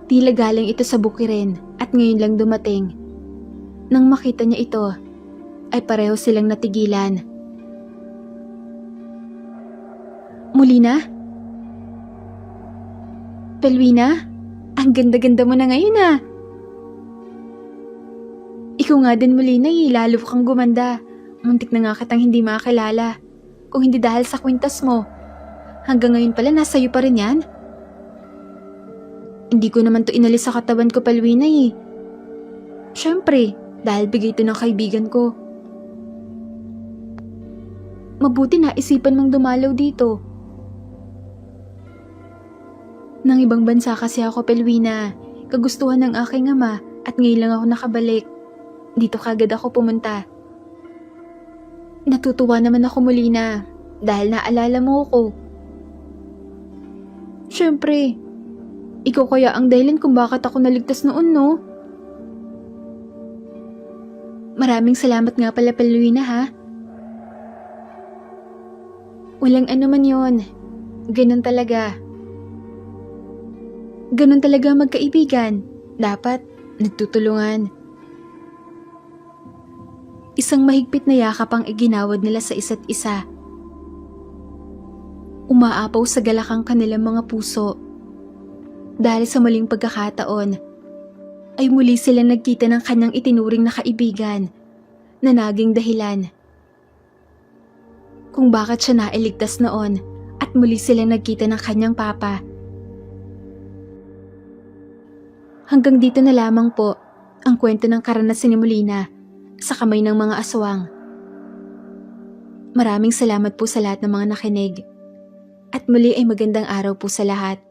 Speaker 1: Tila galing ito sa bukirin at ngayon lang dumating. Nang makita niya ito, ay pareho silang natigilan. Molina? Pelwina? Ang ganda-ganda mo na ngayon ah. Ikaw nga din, Molina, lalo kang gumanda. Muntik na nga kitang hindi makakilala. Kung hindi dahil sa kwintas mo. Hanggang ngayon pala nasa iyo pa rin yan? Hindi ko naman to inalis sa katawan ko, Pelwina eh. Siyempre, dahil bigay ito ng kaibigan ko. Mabuti na isipan mong dumalaw dito. Nang ibang bansa kasi ako, Pelwina. Kagustuhan ng aking ama at ngayon lang ako nakabalik. Dito kagad ako pumunta. Natutuwa naman ako, Molina, dahil naalala mo ako. Siyempre, ikaw kaya ang dahilan kung bakit ako naligtas noon, no? Maraming salamat nga pala, Pelwina, ha? Walang ano man yun. Ganun talaga. Ganun talaga magkaibigan. Dapat nagtutulungan. Isang mahigpit na yakap ang iginawad nila sa isa't isa. Umaapaw sa galak ang kanilang mga puso. Dahil sa muling pagkakataon, ay muli sila nagkita ng kanyang itinuring na kaibigan na naging dahilan kung bakit siya nailigtas noon at muli sila nagkita ng kanyang papa. Hanggang dito na lamang po ang kwento ng karanasan ni Molina sa kamay ng mga aswang. Maraming salamat po sa lahat ng mga nakinig at muli ay magandang araw po sa lahat.